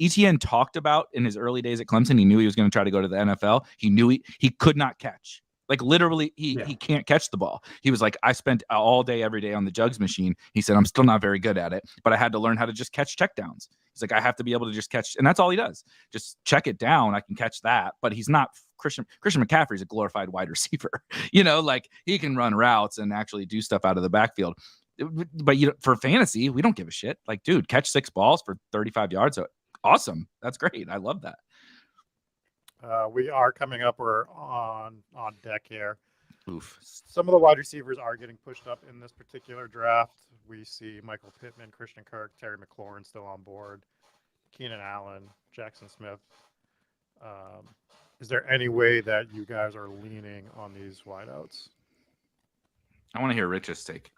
Etienne talked about in his early days at Clemson, he knew he was going to try to go to the NFL. He knew he could not catch. Like literally, he can't catch the ball. He was like, I spent all day, every day on the jugs machine. He said, I'm still not very good at it, but I had to learn how to just catch checkdowns. He's like, I have to be able to just catch, and that's all he does. Just check it down. I can catch that, but he's not Christian McCaffrey's a glorified wide receiver. Like he can run routes and actually do stuff out of the backfield. But for fantasy, we don't give a shit. Like, dude, catch 6 balls for 35 yards. Awesome. That's great. I love that. We are coming up. We're on deck here. Oof. Some of the wide receivers are getting pushed up in this particular draft. We see Michael Pittman, Christian Kirk, Terry McLaurin still on board, Keenan Allen, Jackson Smith. Is there any way that you guys are leaning on these wideouts? I want to hear Rich's take.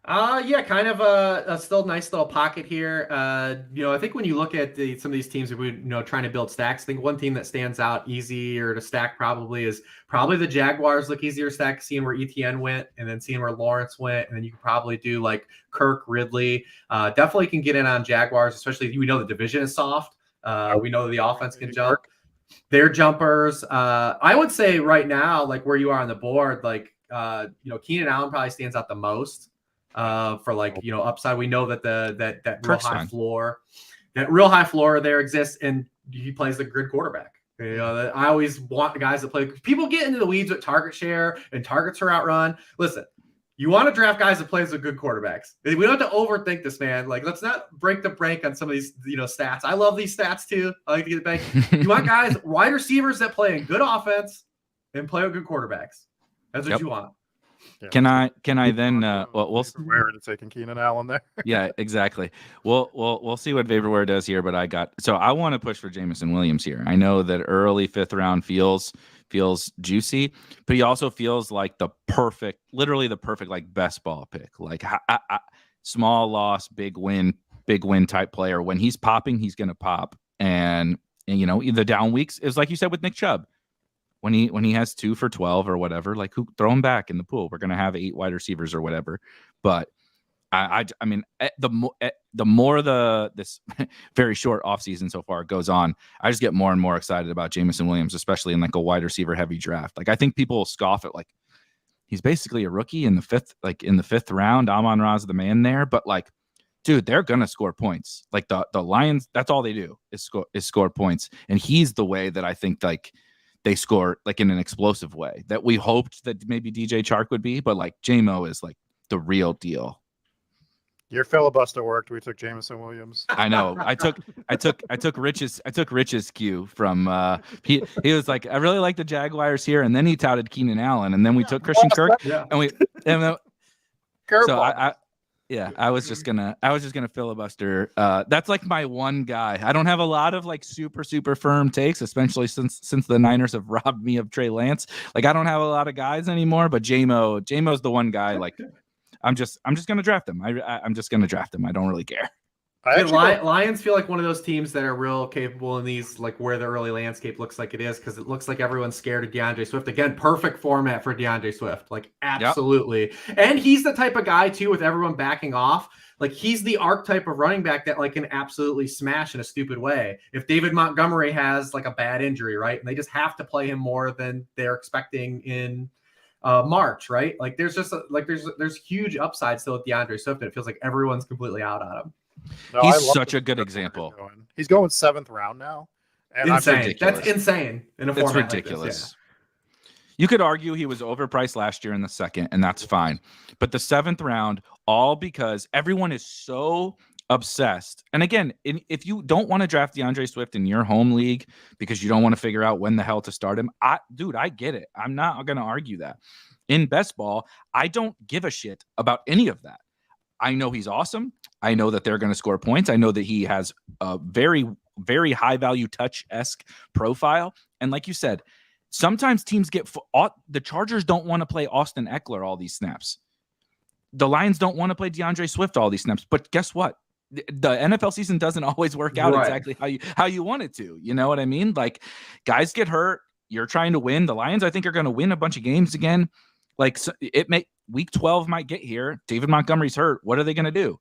Yeah, kind of a still nice little pocket here. I think when you look at some of these teams, if we trying to build stacks, I think one team that stands out easier to stack is the Jaguars. Look easier to stack, seeing where ETN went, and then seeing where Lawrence went, and then you can probably do like Kirk, Ridley. Definitely can get in on Jaguars, especially we know the division is soft. We know the offense can jump. They're jumpers. I would say right now, like where you are on the board, like Keenan Allen probably stands out the most. For upside. We know that that real high floor there exists, and he plays the good quarterback. I always want the guys that play. People get into the weeds with target share and targets per outrun. Listen, you want to draft guys that plays with good quarterbacks. We don't have to overthink this, man. Like, let's not break the bank on some of these stats. I love these stats too. I like to get the bank. You want guys, wide receivers that play in good offense and play with good quarterbacks. That's what you want. Yeah, can I then we'll where it's taking Keenan Allen there. Yeah, exactly. We'll see what Vaporware does here, but I want to push for Jameson Williams here. I know that early 5th round feels juicy, but he also feels like literally the perfect like best ball pick. Like small loss, big win type player. When he's popping, he's going to pop. And the down weeks is like you said with Nick Chubb. When he has 2 for 12 or whatever, like throw him back in the pool. We're gonna have 8 wide receivers or whatever. But I mean, the more this very short offseason so far goes on, I just get more and more excited about Jameson Williams, especially in like a wide receiver heavy draft. Like I think people will scoff at like he's basically a rookie in the 5th round. Amon-Ra is the man there, but like, dude, they're gonna score points. Like the Lions, that's all they do is score points, and he's the way that I think like they score like in an explosive way that we hoped that maybe DJ Chark would be, but like JMO is like the real deal. Your filibuster worked. We took Jameson Williams. I know. I took Rich's cue from he was like, I really like the Jaguars here, and then he touted Keenan Allen, and then we took Christian Kirk, and I was just gonna filibuster. That's like my one guy. I don't have a lot of like super firm takes, especially since the Niners have robbed me of Trey Lance. Like I don't have a lot of guys anymore, but JMO's the one guy. Like I'm just gonna draft him. I'm just gonna draft him. I don't really care. Lions feel like one of those teams that are real capable in these, like where the early landscape looks like it is, because it looks like everyone's scared of DeAndre Swift. Again, perfect format for DeAndre Swift. Like absolutely. Yep. And he's the type of guy too, with everyone backing off. Like he's the archetype of running back that like can absolutely smash in a stupid way. If David Montgomery has like a bad injury, right, and they just have to play him more than they're expecting in March, right? Like there's just there's huge upside still with DeAndre Swift, and it feels like everyone's completely out on him. No, he's such a good example. He's going 7th round now. And insane. That's insane. It's ridiculous. Like this, You could argue he was overpriced last year in the 2nd, and that's fine. But the 7th round, all because everyone is so obsessed. And again, if you don't want to draft DeAndre Swift in your home league because you don't want to figure out when the hell to start him, I get it. I'm not going to argue that. In best ball, I don't give a shit about any of that. I know he's awesome. I know that they're going to score points. I know that he has a very, very high value touch-esque profile. And like you said, sometimes teams the Chargers don't want to play Austin Eckler all these snaps. The Lions don't want to play DeAndre Swift all these snaps. But guess what? The NFL season doesn't always work out exactly how you want it to. You know what I mean? Like guys get hurt. You're trying to win. The Lions, I think, are going to win a bunch of games again. Like week 12 might get here. David Montgomery's hurt. What are they going to do?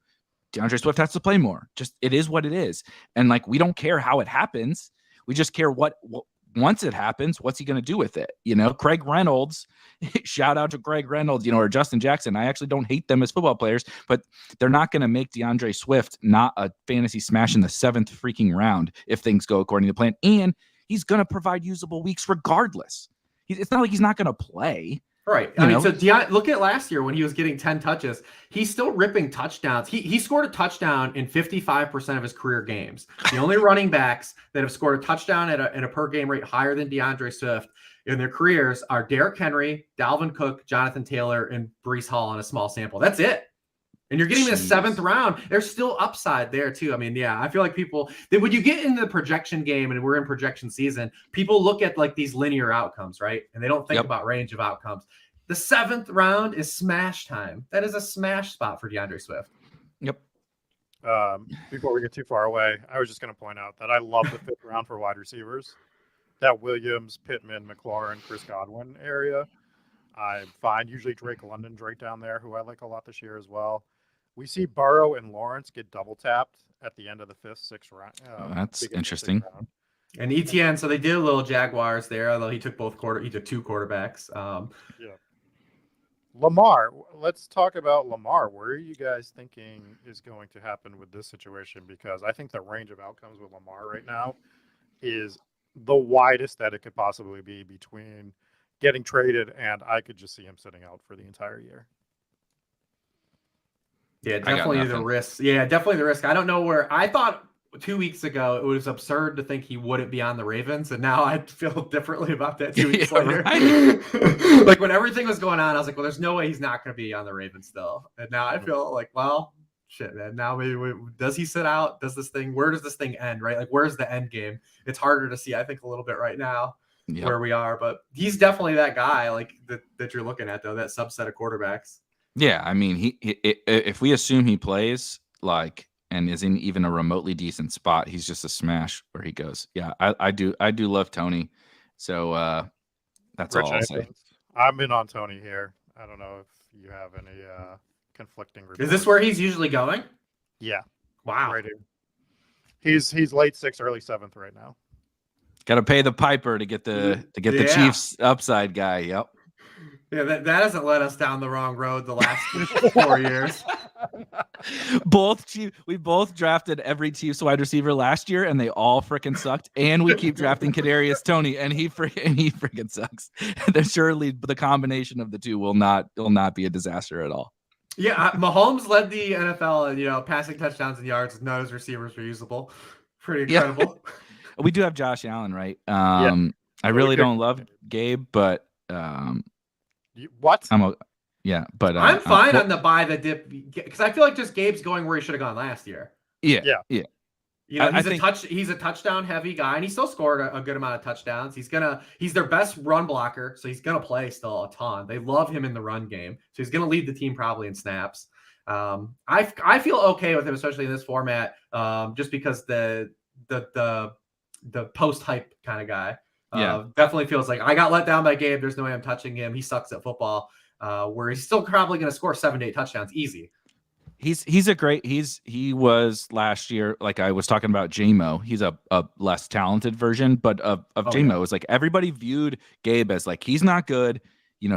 DeAndre Swift has to play more. Just it is what it is. And like we don't care how it happens. We just care what once it happens, what's he going to do with it? You know, Craig Reynolds, shout out to Craig Reynolds, or Justin Jackson. I actually don't hate them as football players, but they're not going to make DeAndre Swift not a fantasy smash in the 7th freaking round if things go according to plan. And he's going to provide usable weeks regardless. It's not like he's not going to play. Right. I mean, so look at last year when he was getting 10 touches. He's still ripping touchdowns. He scored a touchdown in 55% of his career games. The only running backs that have scored a touchdown at a per game rate higher than DeAndre Swift in their careers are Derrick Henry, Dalvin Cook, Jonathan Taylor, and Breece Hall on a small sample. That's it. And you're getting the 7th round. There's still upside there too. I mean, yeah, I feel like people when you get into the projection game and we're in projection season, people look at like these linear outcomes, right? And they don't think about range of outcomes. The 7th round is smash time. That is a smash spot for DeAndre Swift. Yep. Before we get too far away, I was just going to point out that I love the 5th round for wide receivers. That Williams, Pittman, McLaurin, Chris Godwin area, I find usually Drake London's right down there, who I like a lot this year as well. We see Burrow and Lawrence get double tapped at the end of the 5th, 6th round. That's interesting. And ETN, so they did a little Jaguars there, although he took 2 quarterbacks. Yeah. Lamar, let's talk about Lamar. Where are you guys thinking is going to happen with this situation? Because I think the range of outcomes with Lamar right now is the widest that it could possibly be between getting traded and I could just see him sitting out for the entire year. Yeah, definitely the risk. Yeah, definitely the risk. I don't know where I thought 2 weeks ago it was absurd to think he wouldn't be on the Ravens, and now I feel differently about that 2 weeks later. Right. Like when everything was going on, I was like, well, there's no way he's not going to be on the Ravens still. And now I feel like, well, shit, man. Now does he sit out? Where does this thing end? Right? Like, where's the end game? It's harder to see, I think, a little bit right now where we are, but he's definitely that guy like that you're looking at though, that subset of quarterbacks. Yeah, I mean, if we assume he plays like and is in even a remotely decent spot, he's just a smash where he goes. Yeah, I do love Tony. So that's Rich, all I'll say. I'm in on Tony here. I don't know if you have any conflicting reports. Is this where he's usually going? Yeah. Wow. Right here. He's late 6th, early 7th right now. Got to pay the piper to get the Chiefs upside guy. Yep. Yeah, that hasn't led us down the wrong road the last 4 years. We both drafted every Chiefs wide receiver last year, and they all freaking sucked. And we keep drafting Kadarius Toney, and he freaking sucks. Surely the combination of the two will not be a disaster at all. Yeah, Mahomes led the NFL in passing touchdowns and yards. None of his receivers were usable. Pretty incredible. Yeah. We do have Josh Allen, right? I really don't love Gabe, but what? But I'm fine on the buy the dip because I feel like just Gabe's going where he should have gone last year. Yeah. He's a touchdown heavy guy, and he still scored a good amount of touchdowns. He's their best run blocker, so he's gonna play still a ton. They love him in the run game, so he's gonna lead the team probably in snaps. I feel okay with him, especially in this format, just because the post hype kind of guy. Definitely feels like I got let down by Gabe. There's no way I'm touching him. He sucks at football. Where he's still probably going to score 7 to 8 touchdowns easy. He was last year, like I was talking about J-Mo. He's a less talented version, but of J-Mo. It's like everybody viewed Gabe as like he's not good,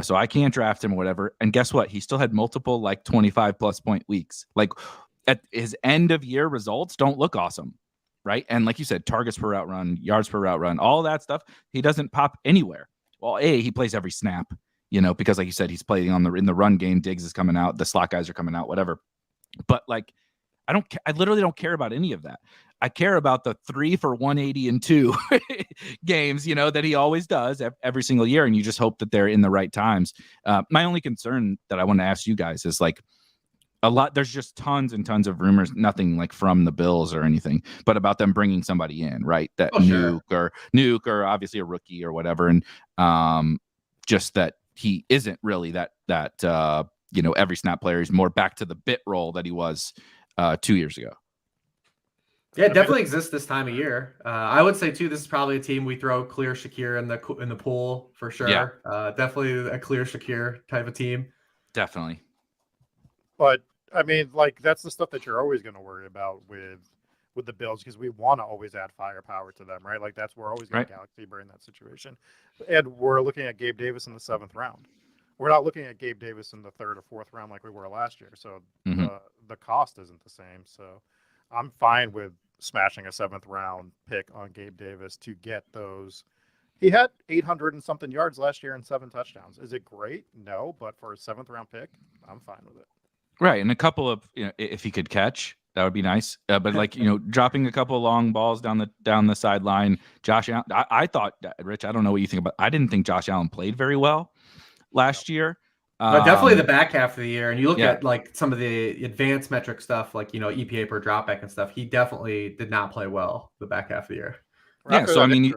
so I can't draft him or whatever. And guess what? He still had multiple like 25+ point weeks. Like at his end of year results don't look awesome. Right. And like you said, targets per route run, yards per route run, all that stuff. He doesn't pop anywhere. Well, he plays every snap, because like you said, he's playing in the run game. Diggs is coming out. The slot guys are coming out, whatever. But like, I literally don't care about any of that. I care about the 3 for 180 and 2 games, that he always does every single year. And you just hope that they're in the right times. My only concern that I want to ask you guys is like, there's just tons and tons of rumors, nothing like from the Bills or anything, but about them bringing somebody in, right? That Nuke or obviously a rookie or whatever. And just that he isn't really that every snap player. He's more back to the bit role that he was 2 years ago. Yeah, it definitely exists this time of year. I would say too, this is probably a team we throw clear Shakir in the pool for sure. Yeah. Definitely a clear Shakir type of team. Definitely. But I mean, like that's the stuff that you're always going to worry about with the Bills because we want to always add firepower to them, right? Like we're always going to Galaxy in that situation. And we're looking at Gabe Davis in the 7th round. We're not looking at Gabe Davis in the 3rd or 4th round like we were last year. So the cost isn't the same. So I'm fine with smashing a 7th round pick on Gabe Davis to get those He had 800 and something yards last year and 7 touchdowns. Is it great? No, but for a 7th round pick, I'm fine with it. Right, and a couple of if he could catch, that would be nice. But like dropping a couple of long balls down the sideline. Josh Allen, I thought, Rich, I don't know what you think about. I didn't think Josh Allen played very well last year. But definitely the back half of the year, and you look yeah. at like some of the advanced metric stuff, like EPA per dropback and stuff. He definitely did not play well the back half of the year. Yeah, so I mean,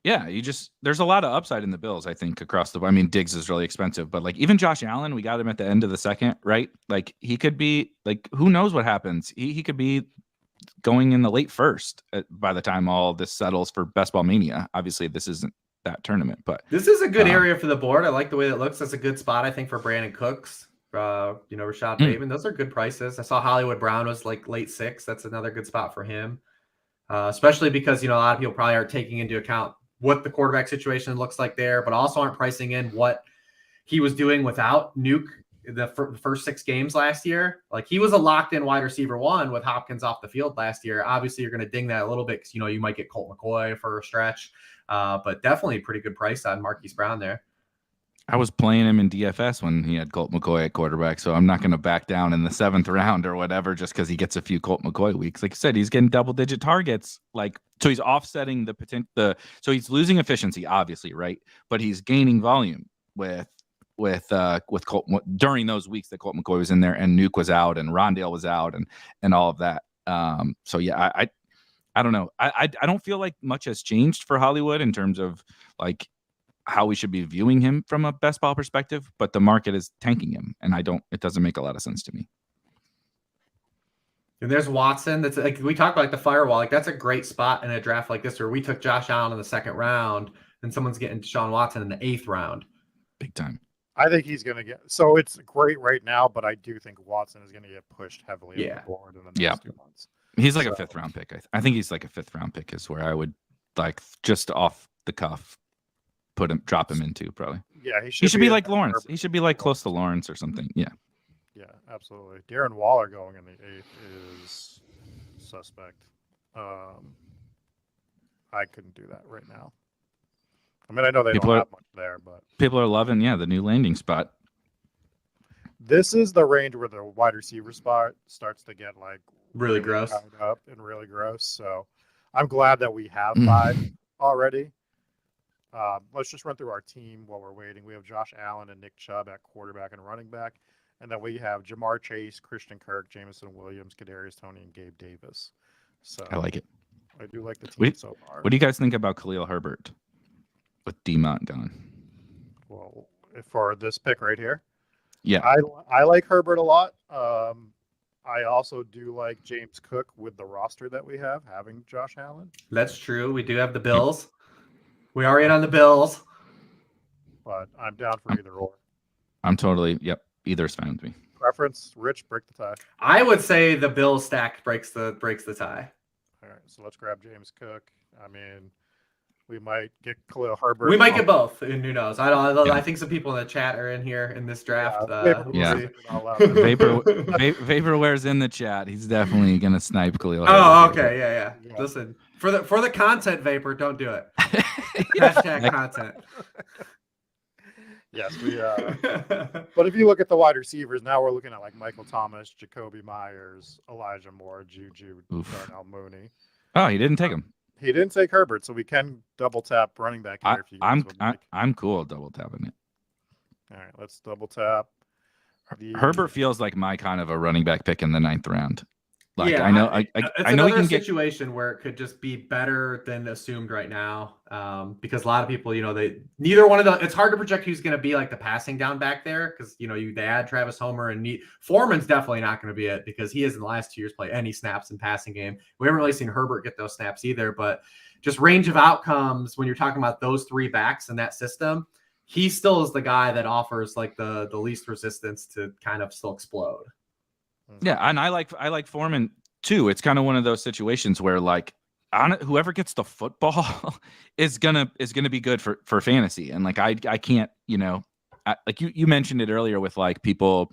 there's a lot of upside in the Bills, I think, across the board. I mean, Diggs is really expensive, but like even Josh Allen, we got him at the end of the second, right? Like he could be like, who knows what happens? He could be going in the late first by the time all this settles for Best Ball Mania. Obviously, this isn't that tournament, but this is a good area for the board. I like the way it looks. That's a good spot, I think, for Brandon Cooks. Rashad Bateman. Those are good prices. I saw Hollywood Brown was like late 6th. That's another good spot for him, especially because a lot of people probably are taking into account what the quarterback situation looks like there, but also aren't pricing in what he was doing without Nuke the first 6 games last year. Like he was a locked-in wide receiver 1 with Hopkins off the field last year. Obviously, you're going to ding that a little bit because you might get Colt McCoy for a stretch, but definitely a pretty good price on Marquise Brown there. I was playing him in DFS when he had Colt McCoy at quarterback, so I'm not going to back down in the 7th round or whatever just because he gets a few Colt McCoy weeks. Like I said, he's getting double-digit targets. So he's offsetting the potential. So he's losing efficiency, obviously, right? But he's gaining volume with Colt during those weeks that Colt McCoy was in there and Nuke was out and Rondale was out and all of that. So yeah, I don't know. I don't feel like much has changed for Hollywood in terms of like how we should be viewing him from a best ball perspective, but the market is tanking him, and it doesn't make a lot of sense to me. And there's Watson. That's like we talk about like the firewall. Like that's a great spot in a draft like this where we took Josh Allen in the 2nd round, and someone's getting Deshaun Watson in the 8th round. Big time. I think he's going to get. So it's great right now, but I do think Watson is going to get pushed heavily on the board in the next 2 months. He's like a 5th round pick. I think he's like a 5th round pick is where I would like just off the cuff drop him into probably. Yeah, he should be like Lawrence. He should be like close to Lawrence or something. Yeah. Yeah, absolutely. Darren Waller going in the 8th is suspect. I couldn't do that right now. I mean, I know don't have much there, but people are loving the new landing spot. This is the range where the wide receiver spot starts to get like really gross up and really gross. So I'm glad that we have 5 already. Let's just run through our team while we're waiting. We have Josh Allen and Nick Chubb at quarterback and running back. And then we have Jamar Chase, Christian Kirk, Jameson Williams, Kadarius Toney, and Gabe Davis. So I like it. I do like the team so far. What do you guys think about Khalil Herbert with D-Mont gone? Well, for this pick right here, yeah, I like Herbert a lot. I also do like James Cook with the roster that we have, having Josh Allen. That's true. We do have the Bills. We are in on the Bills. But I'm down for either or. I'm totally, either is fine with me. Preference, Rich, break the tie. I would say the Bills stack breaks the tie. All right, so let's grab James Cook. I mean, we might get Khalil Herbert. We might get both, and who knows? I think some people in the chat are in here in this draft. Vaporware's in the chat. He's definitely gonna snipe Khalil Herbert. Oh, okay, yeah. Listen, for the content, Vapor, don't do it. Hashtag content. Yes, we. But if you look at the wide receivers, now we're looking at like Michael Thomas, Jacoby Myers, Elijah Moore, Juju, Darnell Mooney. Oh, he didn't take him. He didn't take Herbert, so we can double tap running back here. I'm cool double tapping it. All right, let's double tap. Herbert feels like my kind of a running back pick in the 9th round. Like yeah, I know he can get situation where it could just be better than assumed right now, because a lot of people, neither one of them. It's hard to project who's going to be like the passing down back there because they add Travis Homer and Foreman's definitely not going to be it because he has in the last 2 years played any snaps in passing game. We haven't really seen Herbert get those snaps either, but just range of outcomes when you're talking about those 3 backs in that system, he still is the guy that offers like the least resistance to kind of still explode. Yeah, and I like Foreman too. It's kind of one of those situations where like whoever gets the football is gonna be good for fantasy. And like I can't, like you mentioned it earlier with like people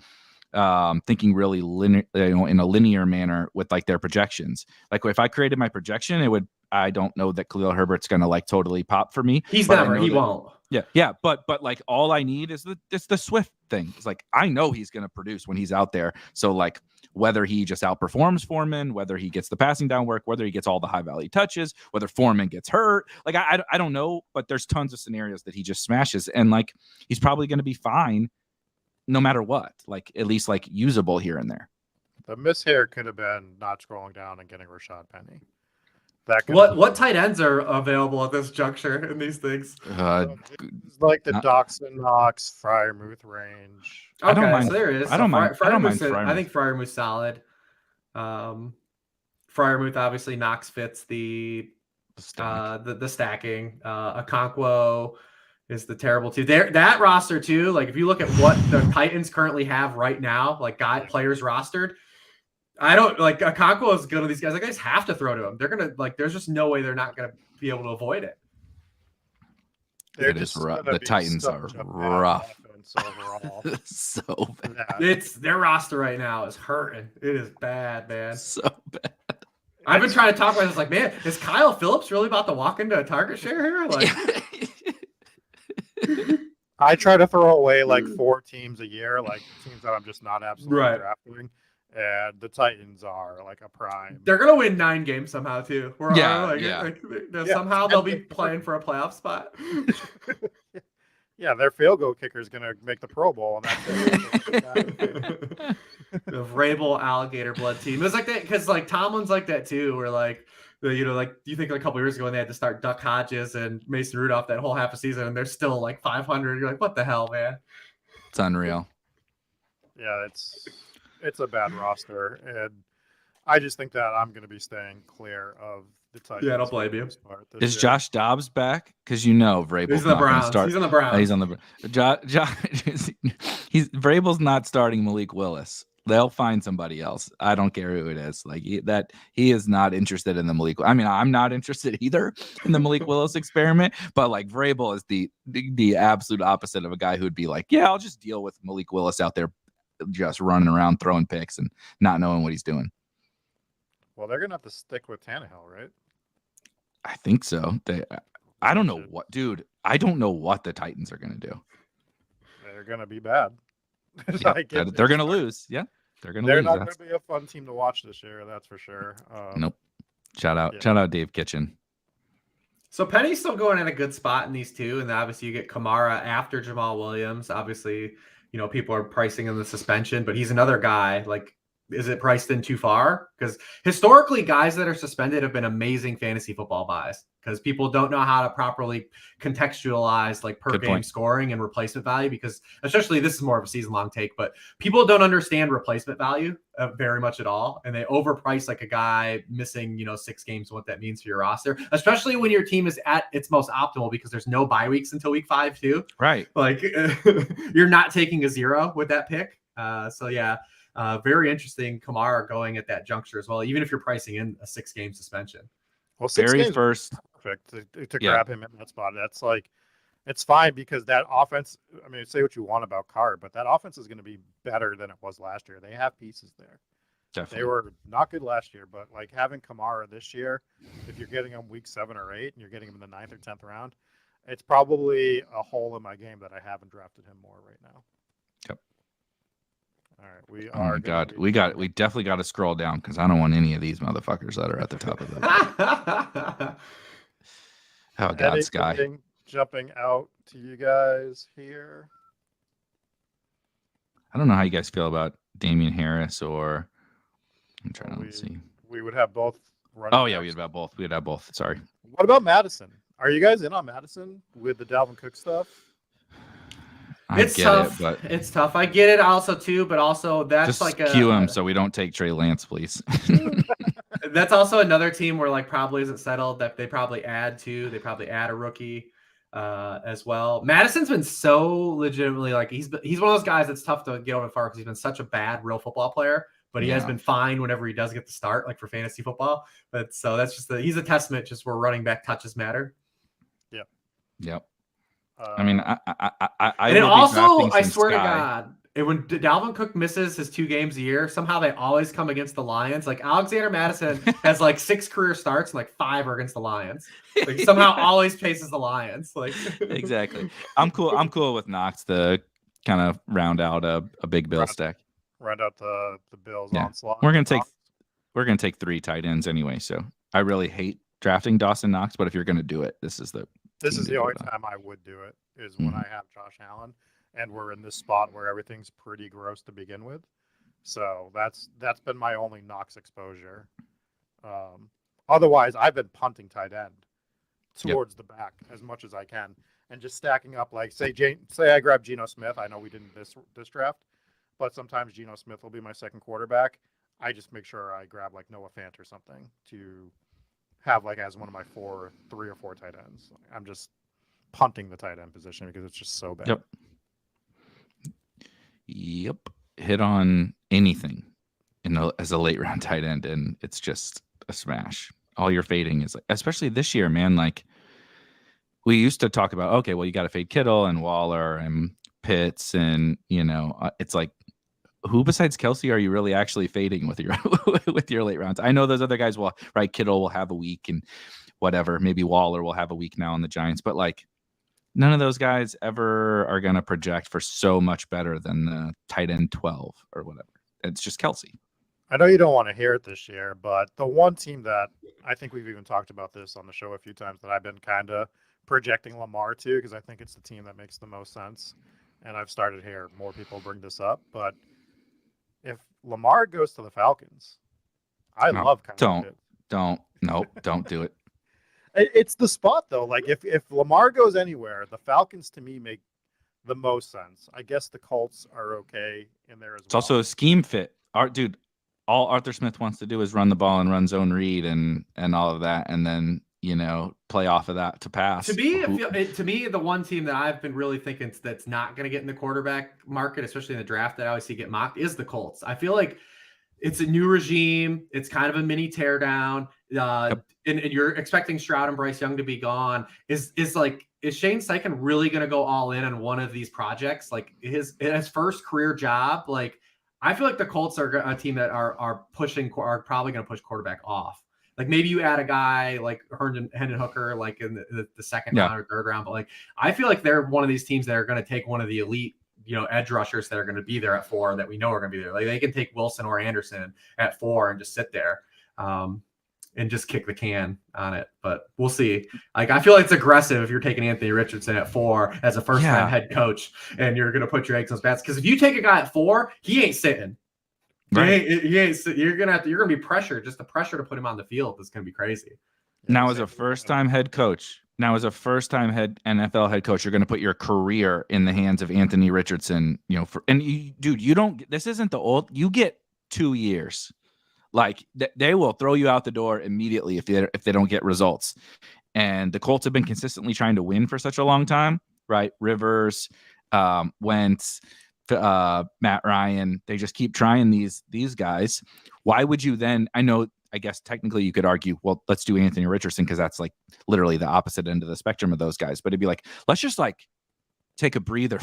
thinking really linear, in a linear manner with like their projections. Like if I created my projection, it would I don't know that Khalil Herbert's going to like totally pop for me. He but won't. Yeah. But like all I need is the Swift thing. It's like, I know he's going to produce when he's out there. So like whether he just outperforms Foreman, whether he gets the passing down work, whether he gets all the high value touches, whether Foreman gets hurt, like I don't know, but there's tons of scenarios that he just smashes. And like, he's probably going to be fine no matter what, like at least like usable here and there. The miss here could have been not scrolling down and getting Rashad Penny. What tight ends are available at this juncture in these things? It's like the Doxson, Knox, Freiermuth range. Okay, I don't mind. So there is. I don't mind. I don't mind I think Freiermuth's solid. Freiermuth obviously Knox fits the stacking. Okonkwo is the terrible too. That roster too. Like if you look at what the Titans currently have right now, like players rostered. I don't like Okonkwo is good to these guys. Like, guys have to throw to him. They're gonna like. There's just no way they're not gonna be able to avoid it. It is rough. The Titans are rough. So bad. Their roster right now is hurting. It is bad, man. So bad. I've been trying to talk about this. Like, man, is Kyle Phillips really about to walk into a target share here? Like, I try to throw away like 4 teams a year, like teams that I'm just not absolutely drafting. And the Titans are like a prime. They're gonna win 9 games somehow too. Somehow they'll be playing for a playoff spot. Yeah, their field goal kicker is gonna make the Pro Bowl, and that's it. The Vrabel alligator blood team. It was like that because like Tomlin's like that too. Where like you think a couple years ago when they had to start Duck Hodges and Mason Rudolph that whole half a season, and they're still like 500. You're like, what the hell, man? It's unreal. Yeah, it's a bad roster, and I just think that I'm going to be staying clear of the Titans. Yeah, I don't blame you. Is Josh Dobbs back? Because Vrabel's he's in the Browns. He's on the Browns. He's on the Vrabel's not starting Malik Willis. They'll find somebody else. I don't care who it is. Like he is not interested in the Malik. I mean, I'm not interested either in the Malik Willis experiment. But like Vrabel is the absolute opposite of a guy who'd be like, yeah, I'll just deal with Malik Willis out there, just running around throwing picks and not knowing what he's doing. Well, they're gonna have to stick with Tannehill, right? I think so. I don't know what, dude. I don't know what the Titans are gonna do. They're gonna be bad. They're gonna lose. Yeah, they're gonna lose. They're not gonna be a fun team to watch this year. That's for sure. Nope. Shout out Dave Kitchen. So Penny's still going in a good spot in these two, and obviously you get Kamara after Jamal Williams. Obviously, people are pricing in the suspension, but he's another guy. Like, is it priced in too far? Because historically, guys that are suspended have been amazing fantasy football buys because people don't know how to properly contextualize like per game scoring and replacement value. Because especially this is more of a season long take, but people don't understand replacement value very much at all, and they overprice like a guy missing 6 games and what that means for your roster, especially when your team is at its most optimal because there's no bye weeks until week 5 too. Right, like you're not taking a 0 with that pick. So yeah. Very interesting Kamara going at that juncture as well, even if you're pricing in a 6-game suspension. Well, 6 games first perfect to grab him in that spot. That's like, it's fine because that offense, I mean, say what you want about Carr, but that offense is going to be better than it was last year. They have pieces there. Definitely. They were not good last year, but like having Kamara this year, if you're getting him week 7 or 8 and you're getting him in the 9th or 10th round, it's probably a hole in my game that I haven't drafted him more right now. Yep. All right, we are. Oh my God, we definitely got to scroll down because I don't want any of these motherfuckers that are at the top of the. Oh God, Sky. Jumping out to you guys here. I don't know how you guys feel about Damian Harris or. I'm trying to see. We would have both. Oh yeah, we'd have both. We'd have both. Sorry. What about Madison? Are you guys in on Madison with the Dalvin Cook stuff? It's tough. It's tough. I get it also too, but also that's just like cue him so we don't take Trey Lance, please. That's also another team where like probably isn't settled that they probably add to. They probably add a rookie as well. Madison's been so legitimately like he's one of those guys that's tough to get over far because he's been such a bad real football player, but he has been fine whenever he does get the start, like for fantasy football. But so that's just he's a testament just where running back touches matter. Yep. I mean, I and also, I swear to God, when Dalvin Cook misses his 2 games a year, somehow they always come against the Lions. Like Alexander Madison has like 6 career starts and like 5 are against the Lions. Like somehow always faces the Lions. Like Exactly. I'm cool with Knox to kind of round out a big bill stack. Round out the Bills Yeah. onslaught. We're gonna take 3 tight ends anyway. So I really hate drafting Dawson Knox, but if you're gonna do it, this is the only time I would do it is when I have Josh Allen and we're in this spot where everything's pretty gross to begin with. So that's been my only Knox exposure. Otherwise, I've been punting tight end towards the back as much as I can and just stacking up. Like say I grab Geno Smith. I know we didn't this draft, but sometimes Geno Smith will be my second quarterback. I just make sure I grab like Noah Fant or something to have like as one of my 3 or 4 tight ends. I'm just punting the tight end position because it's just so bad. Yep. Hit on anything as a late round tight end, and it's just a smash. All you're fading is like, especially this year, man. Like we used to talk about, okay, well, you got to fade Kittle and Waller and Pitts, and it's like, who besides Kelsey are you really actually fading with your late rounds? I know those other guys will, right? Kittle will have a week and whatever. Maybe Waller will have a week now on the Giants, but like none of those guys ever are going to project for so much better than the tight end 12 or whatever. It's just Kelsey. I know you don't want to hear it this year, but the one team that I think we've even talked about this on the show a few times that I've been kind of projecting Lamar to, because I think it's the team that makes the most sense. And I've started to hear more people bring this up, but if Lamar goes to the Falcons, love kind of don't do it. It's the spot though. Like if Lamar goes anywhere, the Falcons to me make the most sense. I guess the Colts are okay in there as well. It's also a scheme fit. All Arthur Smith wants to do is run the ball and run zone read and all of that, and then play off of that to pass. To me, the one team that I've been really thinking that's not going to get in the quarterback market, especially in the draft, that I always see get mocked, is the Colts. I feel like it's a new regime. It's kind of a mini teardown. And you're expecting Stroud and Bryce Young to be gone. Is Shane Steichen really going to go all in on one of these projects? Like his first career job? Like I feel like the Colts are a team that are probably going to push quarterback off. Like maybe you add a guy like Hendon Hooker, like in the second round or third round. But like, I feel like they're one of these teams that are going to take one of the elite, edge rushers that are going to be there at 4 that we know are going to be there. Like they can take Wilson or Anderson at 4 and just sit there and just kick the can on it. But we'll see. Like, I feel like it's aggressive if you're taking Anthony Richardson at 4 as a first-time head coach and you're going to put your eggs in those baskets. Because if you take a guy at 4, he ain't sitting. Right. You're gonna be pressured. Just the pressure to put him on the field is gonna be crazy. Now, as a first-time head coach, NFL head coach, you're gonna put your career in the hands of Anthony Richardson. You don't. This isn't the old. You get 2 years. Like they will throw you out the door immediately if they don't get results. And the Colts have been consistently trying to win for such a long time, right? Rivers, Wentz. Matt Ryan, they just keep trying these guys. Why would you then? I guess technically you could argue, well, let's do Anthony Richardson because that's like literally the opposite end of the spectrum of those guys. But it'd be like, let's just like take a breather,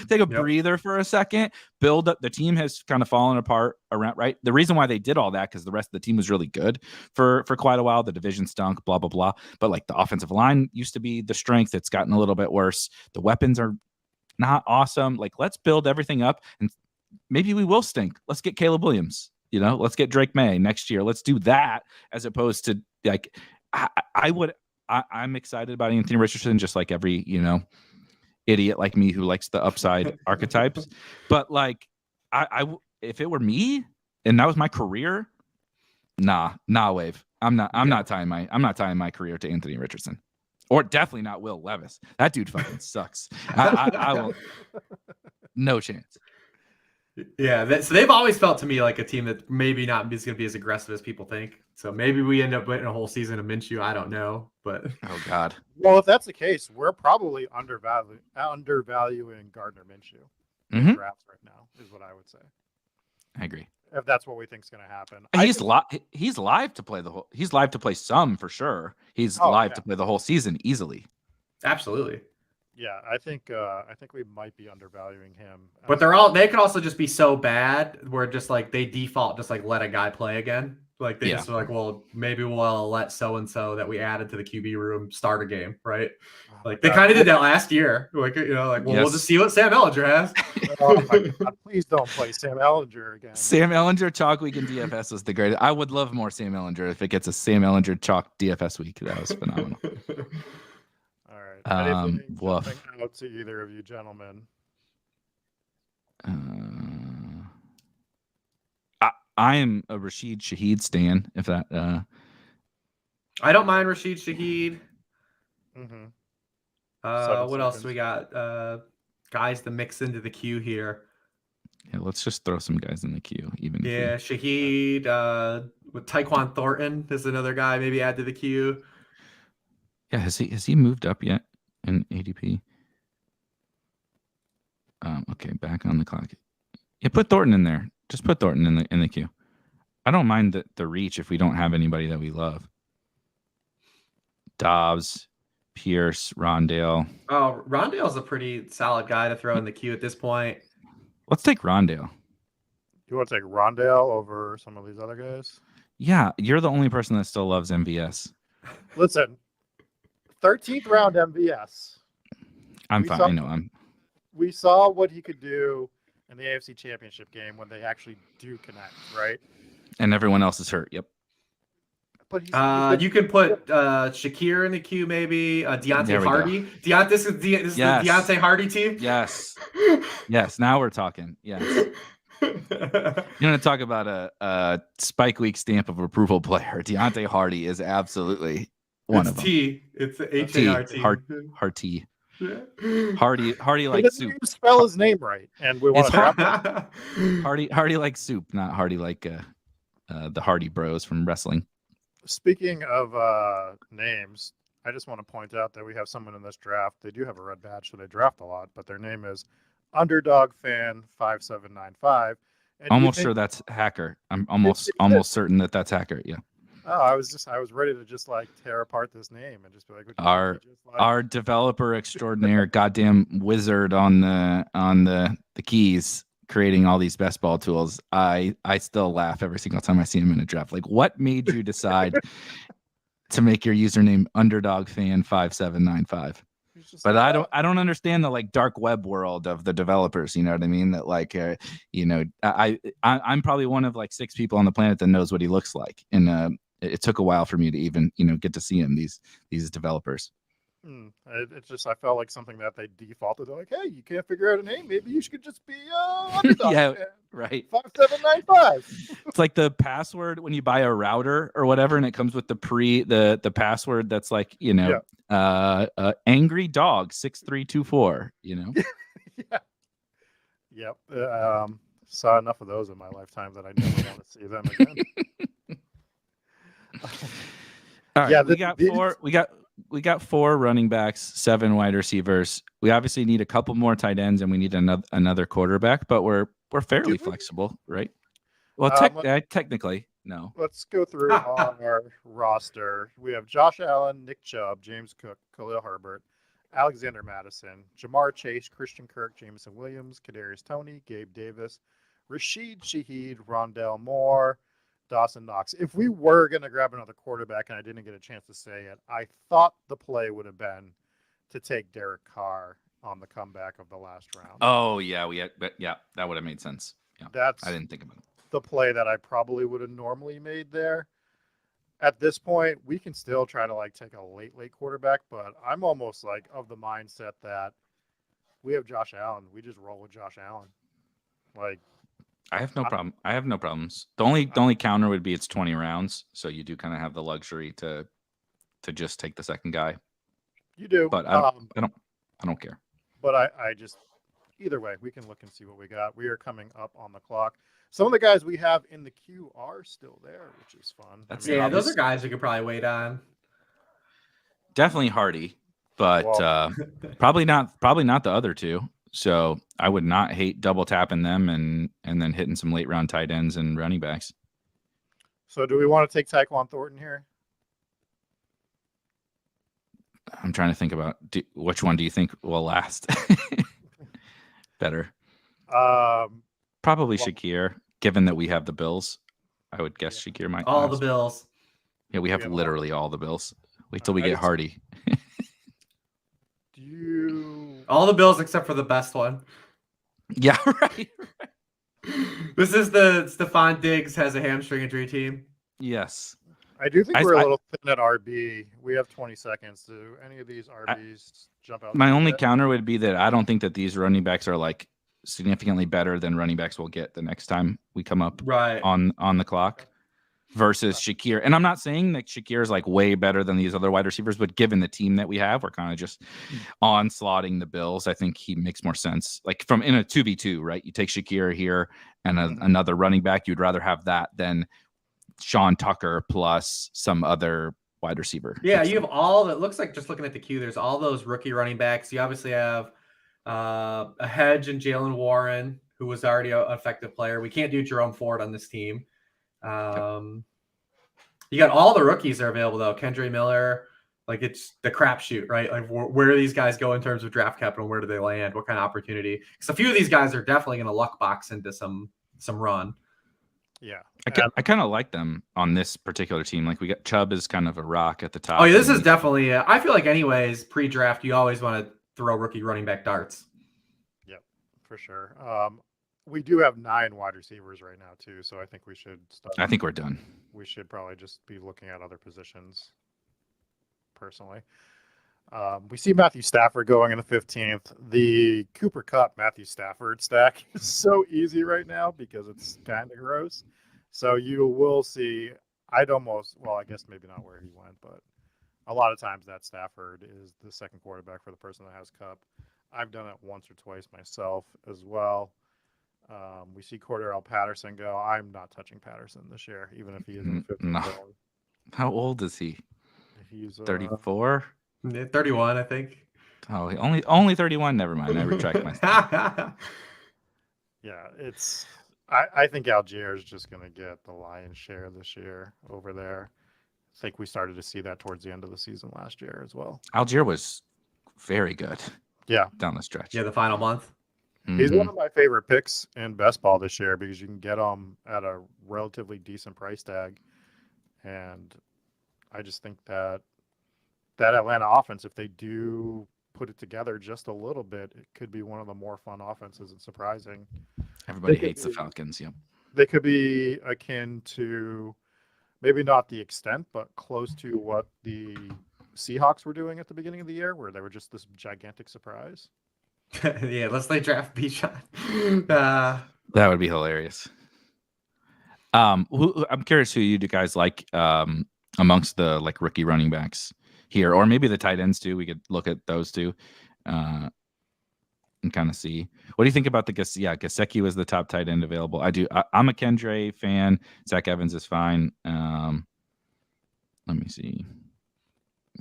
breather for a second. Build up. The team has kind of fallen apart around, right? The reason why they did all that because the rest of the team was really good for quite a while. The division stunk, blah blah blah. But like the offensive line used to be the strength. It's gotten a little bit worse. The weapons are not awesome. Like, let's build everything up and maybe we will stink. Let's get Caleb Williams, let's get Drake May next year. Let's do that as opposed to like, I'm excited about Anthony Richardson, just like every, idiot like me who likes the upside archetypes. But like, if it were me and that was my career, nah, Wave. I'm not tying my career to Anthony Richardson. Or definitely not Will Levis. That dude fucking sucks. I will. No chance. Yeah, so they've always felt to me like a team that maybe not is going to be as aggressive as people think. So maybe we end up winning a whole season of Minshew. I don't know, but oh god. Well, if that's the case, we're probably undervaluing Gardner Minshew in drafts right now. Is what I would say. I agree. If that's what we think is going to happen, he's live to play the whole. He's live to play some for sure. He's live to play the whole season easily. Absolutely. Yeah, I think we might be undervaluing him. But they could also just be so bad where just like they default just like let a guy play again. Like they just are like, well, maybe we'll let so and so that we added to the QB room start a game, right? Like they kind of did that last year. Like like we'll just see what Sam Ellinger has. Oh my God! Please don't play Sam Ellinger again. Sam Ellinger chalk week in DFS was the greatest. I would love more Sam Ellinger if it gets a Sam Ellinger chalk DFS week. That was phenomenal. All right. Anything Woof. jumping out to either of you gentlemen? I am a Rashid Shaheed stan. If that, I don't mind Rashid Shaheed. Mm-hmm. What else do we got? Guys to mix into the queue here. yeah, let's just throw some guys in the queue. Even Yeah, Shaheed. With Tyquan Thornton is another guy. Maybe add to the queue. Yeah, has he moved up yet in ADP? Okay, back on the clock. Yeah, put Thornton in there. Just put Thornton in the queue. I don't mind the reach if we don't have anybody that we love. Dobbs, Pierce, Rondale. Oh, Rondale's a pretty solid guy to throw in the queue at this point. Let's take Rondale. You want to take Rondale over some of these other guys? Yeah, you're the only person that still loves MVS. Listen, 13th round MVS. I'm fine. I know. We saw what he could do in the AFC Championship game when they actually do connect, right? And everyone else is hurt. Yep. But you can put Shakir in the queue, maybe Deontay Hardy. This is the Deontay Hardy team. Yes. Yes. Now we're talking. Yes. You're going to talk about a Spike Week stamp of approval player. Deontay Hardy is absolutely one of them. It's H-A-R-T. Hardy. Hardy like soup. Even spell his name right, and we want to Hardy like soup, not Hardy like the Hardy Bros from wrestling. Speaking of names, I just want to point out that we have someone in this draft. They do have a red badge, so they draft a lot, but their name is Underdog Fan 5795. Almost sure that's hacker. I'm almost certain that that's hacker. Yeah. Oh, I was ready to just like tear apart this name and just be like, our developer extraordinaire, goddamn wizard on the keys, creating all these best ball tools. I still laugh every single time I see him in a draft. Like, what made you decide to make your username Underdog Fan 5795? But I don't understand the like dark web world of the developers. You know what I mean? That like, I'm probably one of like 6 people on the planet that knows what he looks like, and it took a while for me to even get to see him. These developers. It's just I felt like something that they defaulted. They're like, hey, you can't figure out a name. Maybe you should just be Underdog. Yeah, right. 5795. It's like the password when you buy a router or whatever, and it comes with the password that's like angry dog 6324. Yeah. Yep. Saw enough of those in my lifetime that I never want to see them again. All right, we got 4 running backs, 7 wide receivers. We obviously need a couple more tight ends, and we need another quarterback. But we're fairly flexible, right? Well, technically, no. Let's go through our roster. We have Josh Allen, Nick Chubb, James Cook, Khalil Herbert, Alexander Madison, Jamar Chase, Christian Kirk, Jameson Williams, Kadarius Toney, Gabe Davis, Rashid Shaheed, Rondale Moore, Dawson Knox. If we were going to grab another quarterback and I didn't get a chance to say it, I thought the play would have been to take Derek Carr on the comeback of the last round. Oh, yeah. That would have made sense. Yeah, I didn't think about it. The play that I probably would have normally made there. At this point, we can still try to like take a late quarterback, but I'm almost like of the mindset that we have Josh Allen. We just roll with Josh Allen. Like, I have no problem. I have no problems. The only counter would be it's 20 rounds, so you do kind of have the luxury to just take the second guy. You do, but I don't care. But I just either way, we can look and see what we got. We are coming up on the clock. Some of the guys we have in the queue are still there, which is fun. Those are guys we could probably wait on. Definitely Hardy, but probably not the other 2. So I would not hate double tapping them and then hitting some late round tight ends and running backs. So do we want to take Tyquan Thornton here? I'm trying to think about which one do you think will last better? Well, Probably Shakir, given that we have the Bills. I would guess yeah. Shakir might All the last. Bills. Yeah, we have have literally all the Bills. Wait till we I get just- Hardy. Do you? All the Bills except for the best one. Yeah, right. This is the Stephon Diggs has a hamstring injury team. Yes. I do think I- we're a I- little thin at RB. We have 20 seconds. Do any of these RBs jump out? My to you only yet? counter would be that I don't think that these running backs are like significantly better than running backs will get the next time we come up Right. on the clock versus Shakir. And I'm not saying that Shakir is like way better than these other wide receivers, but given the team that we have, we're kind of just onslaughting the Bills. I think he makes more sense. Like from in a 2v2, right? You take Shakir here and another running back. You'd rather have that than Sean Tucker plus some other wide receiver. Yeah, you have all that. Looks like just looking at the queue, there's all those rookie running backs. You obviously have a hedge and Jalen Warren, who was already an effective player. We can't do Jerome Ford on this team. You got all the rookies are available though. Kendra Miller, like it's the crapshoot, right? Like where do these guys go in terms of draft capital? Where do they land? What kind of opportunity? Because a few of these guys are definitely going to luck box into some run. Yeah. I kind of like them on this particular team. Like we got Chubb is kind of a rock at the top. Oh, yeah, this is definitely. I feel like, anyways, pre-draft, you always want to throw rookie running back darts. Yep, for sure. We do have 9 wide receivers right now too, so I think we should start. I think we're done. We should probably just be looking at other positions. Personally, we see Matthew Stafford going in the 15th. The Cooper Kupp Matthew Stafford stack is so easy right now because it's kind of gross. So you will see. I guess maybe not where he went, but a lot of times that Stafford is the second quarterback for the person that has Kupp. I've done it once or twice myself as well. We see Cordell Patterson go. I'm not touching Patterson this year, even if he is in the 15th. No. round. How old is he? He's 34? 31, I think. Oh, only 31. Never mind. I retract my. Yeah, it's. I think Algier is just going to get the lion's share this year over there. I think we started to see that towards the end of the season last year as well. Algier was very good. Yeah, down the stretch. Yeah, the final month. He's one of my favorite picks in best ball this year because you can get him at a relatively decent price tag, and I just think that Atlanta offense, if they do put it together just a little bit, it could be one of the more fun offenses and surprising. Everybody hates the Falcons. Yep. They could be akin to maybe not the extent, but close to what the Seahawks were doing at the beginning of the year, where they were just this gigantic surprise. Yeah, let's they draft Bijan. That would be hilarious. I'm curious who you guys like amongst the like rookie running backs here, or maybe the tight ends too. We could look at those two and kind of see. What do you think about the Gesicki was the top tight end available? I'm a Kendre fan. Zach Evans is fine. Let me see.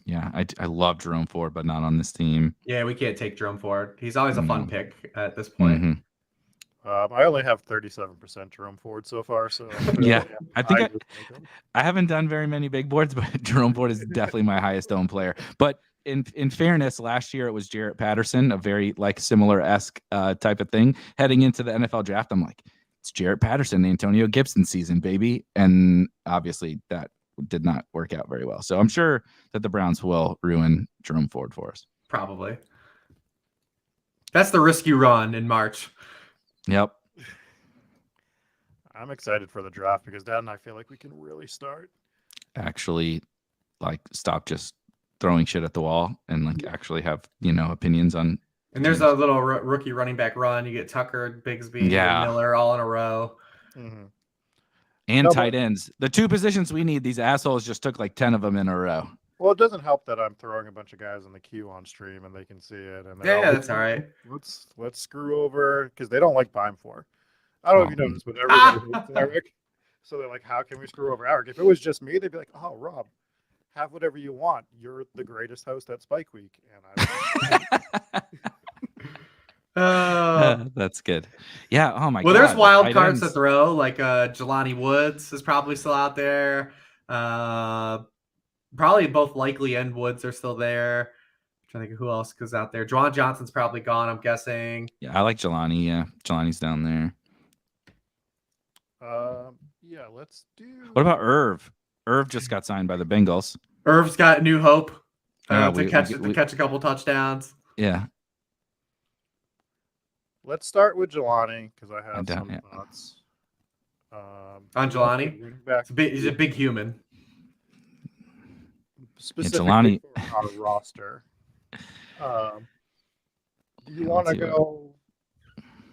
Yeah, I love Jerome Ford, but not on this team. Yeah, we can't take Jerome Ford. He's always a fun pick at this point. Mm-hmm. I only have 37% Jerome Ford so far, so yeah, I think I haven't done very many big boards, but Jerome Ford is definitely my highest owned player. But in fairness, last year it was Jarrett Patterson, a very like similar-esque type of thing. Heading into the NFL draft, I'm like, it's Jarrett Patterson, the Antonio Gibson season, baby, and obviously that did not work out very well. So I'm sure that the Browns will ruin Jerome Ford for us. Probably. That's the risk you run in March. Yep. I'm excited for the draft because Dad and I feel like we can really start. Actually, like stop just throwing shit at the wall and like actually have, opinions on. And there's a little rookie running back run. You get Tucker, Bigsby, and Miller all in a row. Mm-hmm. And tight ends. The two positions we need, these assholes just took like 10 of them in a row. Well, it doesn't help that I'm throwing a bunch of guys in the queue on stream and they can see it. And that's all right. Let's screw over because they don't like Beimfohr. I don't know if you know this, but everybody hates Erik. So they're like, how can we screw over Erik? If it was just me, they'd be like, oh, Rob, have whatever you want. You're the greatest host at Spike Week. And that's good. Yeah. Oh my god. Well, there's wild cards to throw. Like Jelani Woods is probably still out there. Probably both Likely and Woods are still there. trying to think of who else goes out there. Juwan Johnson's probably gone, I'm guessing. Yeah, I like Jelani. Yeah, Jelani's down there. Yeah, let's do. What about Irv? Irv just got signed by the Bengals. Irv's got new hope Yeah, to catch a couple touchdowns. Yeah. Let's start with Jelani because I have some thoughts. On Jelani? He's a big human. Specifically for our roster. Do you want to go?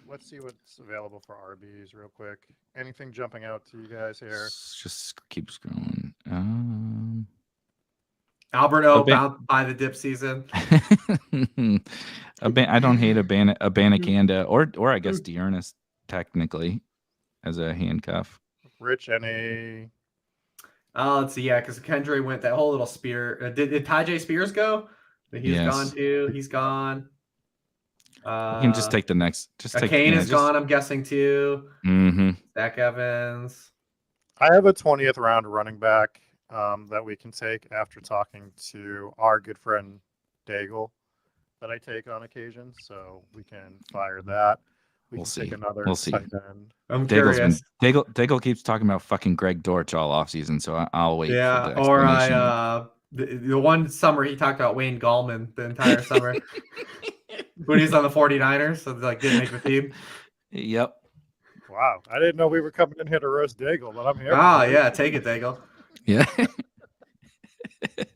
Let's see what's available for RBs real quick. Anything jumping out to you guys here? Just keep scrolling. Alberto bounced by the dip season. I don't hate Abanikanda or I guess Dearness technically as a handcuff. Rich, any? Let's see. Yeah, because Kendra went that whole little spear. Did Tajay Spears go? He's gone too. He's gone. You can just take the next. Kane is gone. I'm guessing too. Mm-hmm. Zach Evans. I have a 20th round running back that we can take after talking to our good friend Daigle that I take on occasion, so we can fire that. We'll see. Take another tight end. I'm curious. Daigle keeps talking about fucking Greg Dortch all offseason, so I'll wait. Yeah, or the one summer he talked about Wayne Gallman the entire summer when he's on the 49ers, so didn't make the team. Yep. Wow, I didn't know we were coming in here to roast Daigle, but I'm here. Oh yeah, take it, Daigle. Yeah. This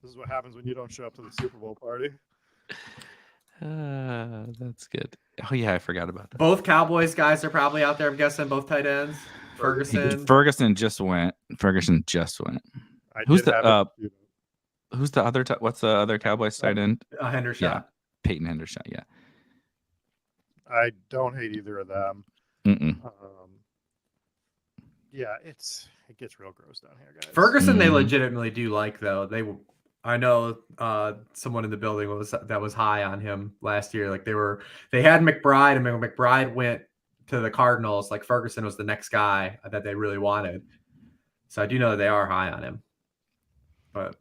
is what happens when you don't show up to the Super Bowl party. That's good. Oh yeah, I forgot about that. Both Cowboys guys are probably out there. I'm guessing both tight ends. Ferguson just went. Who's the other? What's the other Cowboys tight end? Hendershot. Yeah, Peyton Hendershot. Yeah. I don't hate either of them. Yeah, it gets real gross down here, guys. Ferguson, they legitimately do like though. I know someone in the building was high on him last year. Like they had McBride, and when McBride went to the Cardinals, like Ferguson was the next guy that they really wanted. So I do know they are high on him. But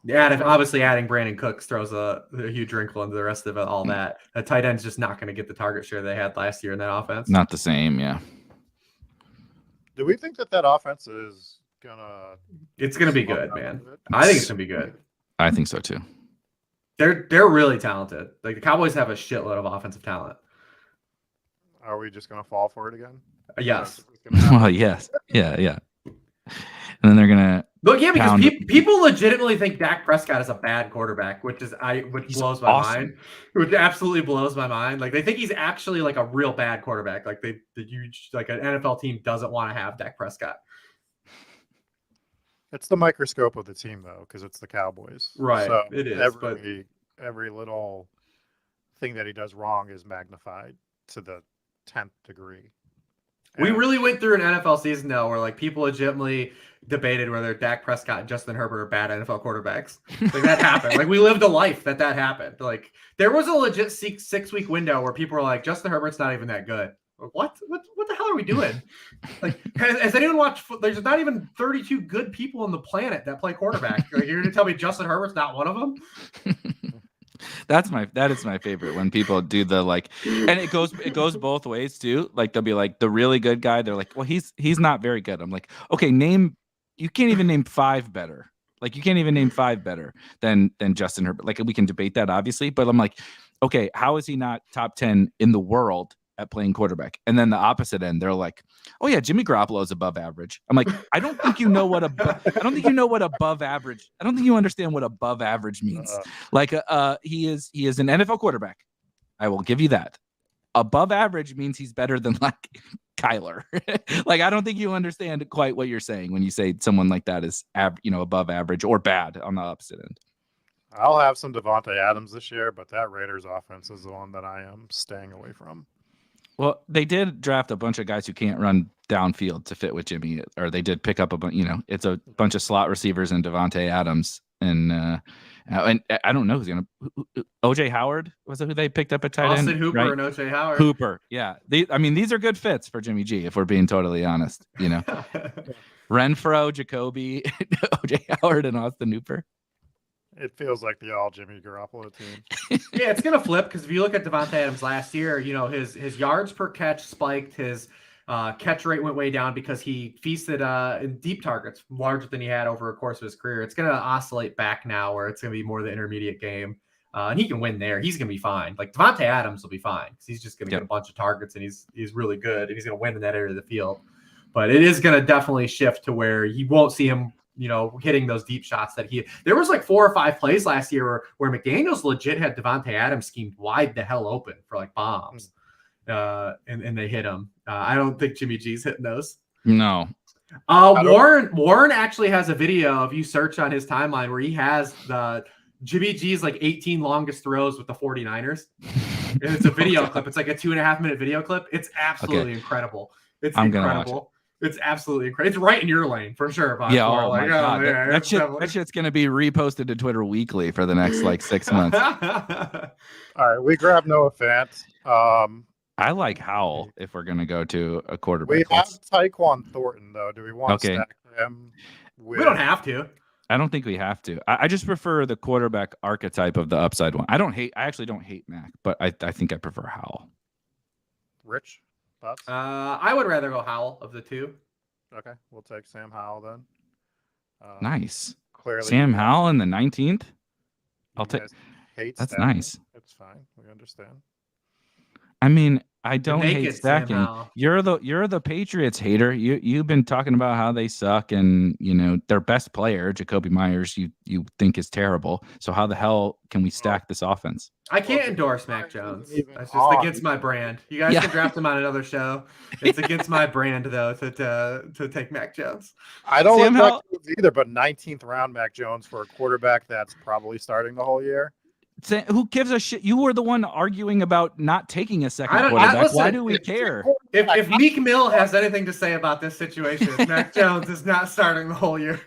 obviously adding Brandon Cooks throws a huge wrinkle into the rest of it. All that a tight end's just not going to get the target share they had last year in that offense. Not the same, yeah. Do we think that offense is gonna? It's gonna be good, man. I think it's gonna be good. I think so too. They're really talented. Like the Cowboys have a shitload of offensive talent. Are we just gonna fall for it again? Yes. Well, yes. Yeah. And then they're gonna because people legitimately think Dak Prescott is a bad quarterback, which blows my mind. Which absolutely blows my mind. Like they think he's actually like a real bad quarterback. Like an NFL team doesn't want to have Dak Prescott. It's the microscope of the team, though, because it's the Cowboys. Right. So it is. Every little thing that he does wrong is magnified to the 10th degree. We really went through an NFL season now where people legitimately debated whether Dak Prescott and Justin Herbert are bad NFL quarterbacks. Like that happened. We lived a life that happened. Like there was a legit 6-week window where people were like, Justin Herbert's not even that good. What the hell are we doing? Like, has anyone watched? There's not even 32 good people on the planet that play quarterback. You're going to tell me Justin Herbert's not one of them? That is my favorite when people do the and it goes both ways too. Like they'll be like the really good guy. They're like, well, he's not very good. I'm like, okay, you can't even name 5 better. Like you can't even name 5 better than Justin Herbert. Like we can debate that obviously, but I'm like, okay, how is he not top 10 in the world at playing quarterback? And then the opposite end, they're like, oh yeah, Jimmy Garoppolo is above average. I'm like, I don't think you know what above average. I don't think you understand what above average means. He is an NFL quarterback. I will give you that. Above average means he's better than Kyler. I don't think you understand quite what you're saying when you say someone like that is above average or bad on the opposite end. I'll have some Devontae Adams this year, but that Raiders offense is the one that I am staying away from. Well, they did draft a bunch of guys who can't run downfield to fit with Jimmy, or they did pick up it's a bunch of slot receivers and Devontae Adams, and I don't know who's gonna. OJ Howard was it who they picked up at tight end? Austin Hooper, right? And OJ Howard. Hooper, yeah. These are good fits for Jimmy G. If we're being totally honest, Renfro, Jacoby, OJ Howard, and Austin Hooper. It feels like the all Jimmy Garoppolo team. Yeah, it's gonna flip because if you look at Devontae Adams last year, his yards per catch spiked, his catch rate went way down because he feasted in deep targets larger than he had over the course of his career. It's gonna oscillate back now where it's gonna be more the intermediate game, and he can win there. He's gonna be fine. Like Devontae Adams will be fine because he's just gonna get a bunch of targets and he's really good and he's gonna win in that area of the field. But it is gonna definitely shift to where you won't see him, hitting those deep shots that there was like 4 or 5 plays last year where McDaniels legit had Devontae Adams schemed wide the hell open for like bombs. And they hit him. I don't think Jimmy G's hitting those. No. Warren actually has a video if you search on his timeline where he has the Jimmy G's like 18 longest throws with the 49ers. And it's a video clip. It's like a 2.5 minute video clip. It's absolutely incredible. It's incredible. It's absolutely incredible. It's right in your lane for sure. Yeah. Oh my God. That shit's going to be reposted to Twitter weekly for the next like 6 months. All right. We grab Noah Fant. I like Howell if we're going to go to a quarterback. We have Tyquan Thornton, though. Do we want to stack him? We don't have to. I don't think we have to. I just prefer the quarterback archetype of the upside one. I actually don't hate Mac, but I think I prefer Howell. Rich? Thoughts? I would rather go Howell of the two. Okay, we'll take Sam Howell then. Nice. Clearly, Sam Howell in the 19th. I'll take. That's stacking. Nice. It's fine. We understand. I mean, I don't hate stacking. You're the Patriots hater. You've been talking about how they suck and their best player, Jacoby Myers, you think is terrible. So how the hell can we stack this offense? I can't endorse Mac Jones. That's just against my brand. You guys can draft him on another show. It's against my brand though to take Mac Jones. I don't like Mac Jones either, but 19th round Mac Jones for a quarterback that's probably starting the whole year. Who gives a shit? You were the one arguing about not taking a second quarterback. Why do we care? If Meek Mill has anything to say about this situation, Mac Jones is not starting the whole year.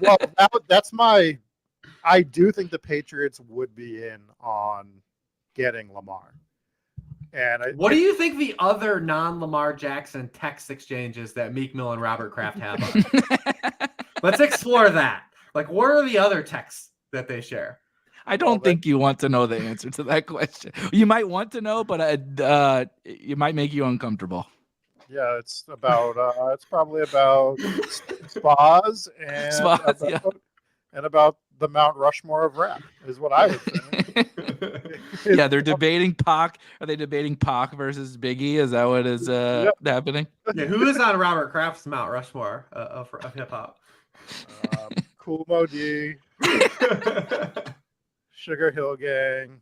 Well, that's my. I do think the Patriots would be in on getting Lamar. And what do you think the other non-Lamar Jackson text exchanges that Meek Mill and Robert Kraft have on? Let's explore that. Like, what are the other texts that they share? I don't think you want to know the answer to that question. You might want to know, but it might make you uncomfortable. Yeah, it's about. It's probably about spas and about the Mount Rushmore of rap is what I would say. Yeah, they're debating Pac. Are they debating Pac versus Biggie? Is that what is happening? Yeah, who is on Robert Kraft's Mount Rushmore of hip hop? Kool Mo D. Sugar Hill Gang,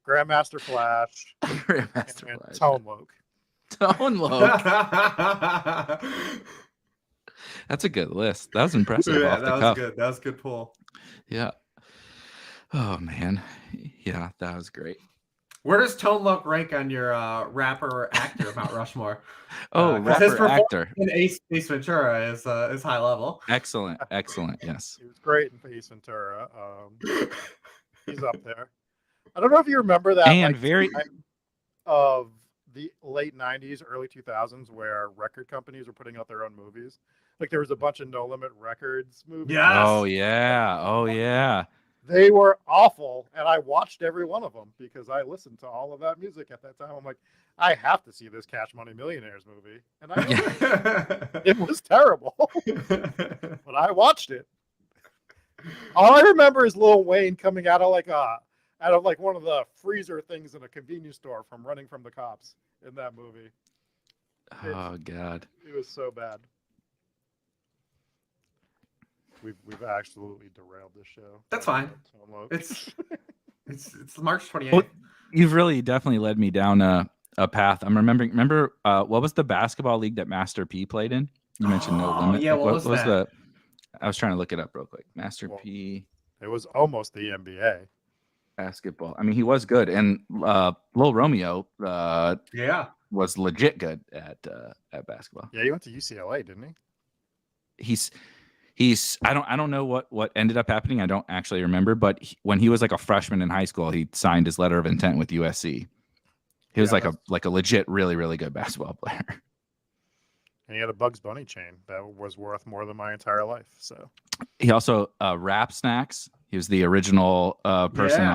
Grandmaster Flash, and Tone Loc. Tone Loc. That's a good list. That was impressive. Yeah, that was good. That was a good pull. Yeah. Oh man. Yeah, that was great. Where does Tone Loc rank on your rapper actor Mount Rushmore? Rapper actor. In Ace Ventura is high level. Excellent. Yes. He was great in Ace Ventura. He's up there. I don't know if you remember that. And of the late 90s, early 2000s, where record companies were putting out their own movies. Like there was a bunch of No Limit Records movies. Yes. Oh yeah. They were awful, and I watched every one of them because I listened to all of that music at that time. I'm like, I have to see this Cash Money Millionaires movie, and it was terrible, but I watched it. All I remember is Lil Wayne coming out of one of the freezer things in a convenience store from running from the cops in that movie. Oh God, it was so bad. We've absolutely derailed this show. That's fine. It's March 28th. Well, you've really definitely led me down a path. I'm remembering. Remember what was the basketball league that Master P played in? You mentioned No Limit. Yeah, what was that? I was trying to look it up real quick. Master P. It was almost the NBA basketball. I mean, he was good, and Lil Romeo. Was legit good at basketball. Yeah, he went to UCLA, didn't he? He's I don't know what ended up happening. I don't actually remember, but when he was like a freshman in high school, he signed his letter of intent with USC. He was like a legit, really, really good basketball player. And he had a Bugs Bunny chain that was worth more than my entire life. So He also Rap Snacks. He was the original person Yeah.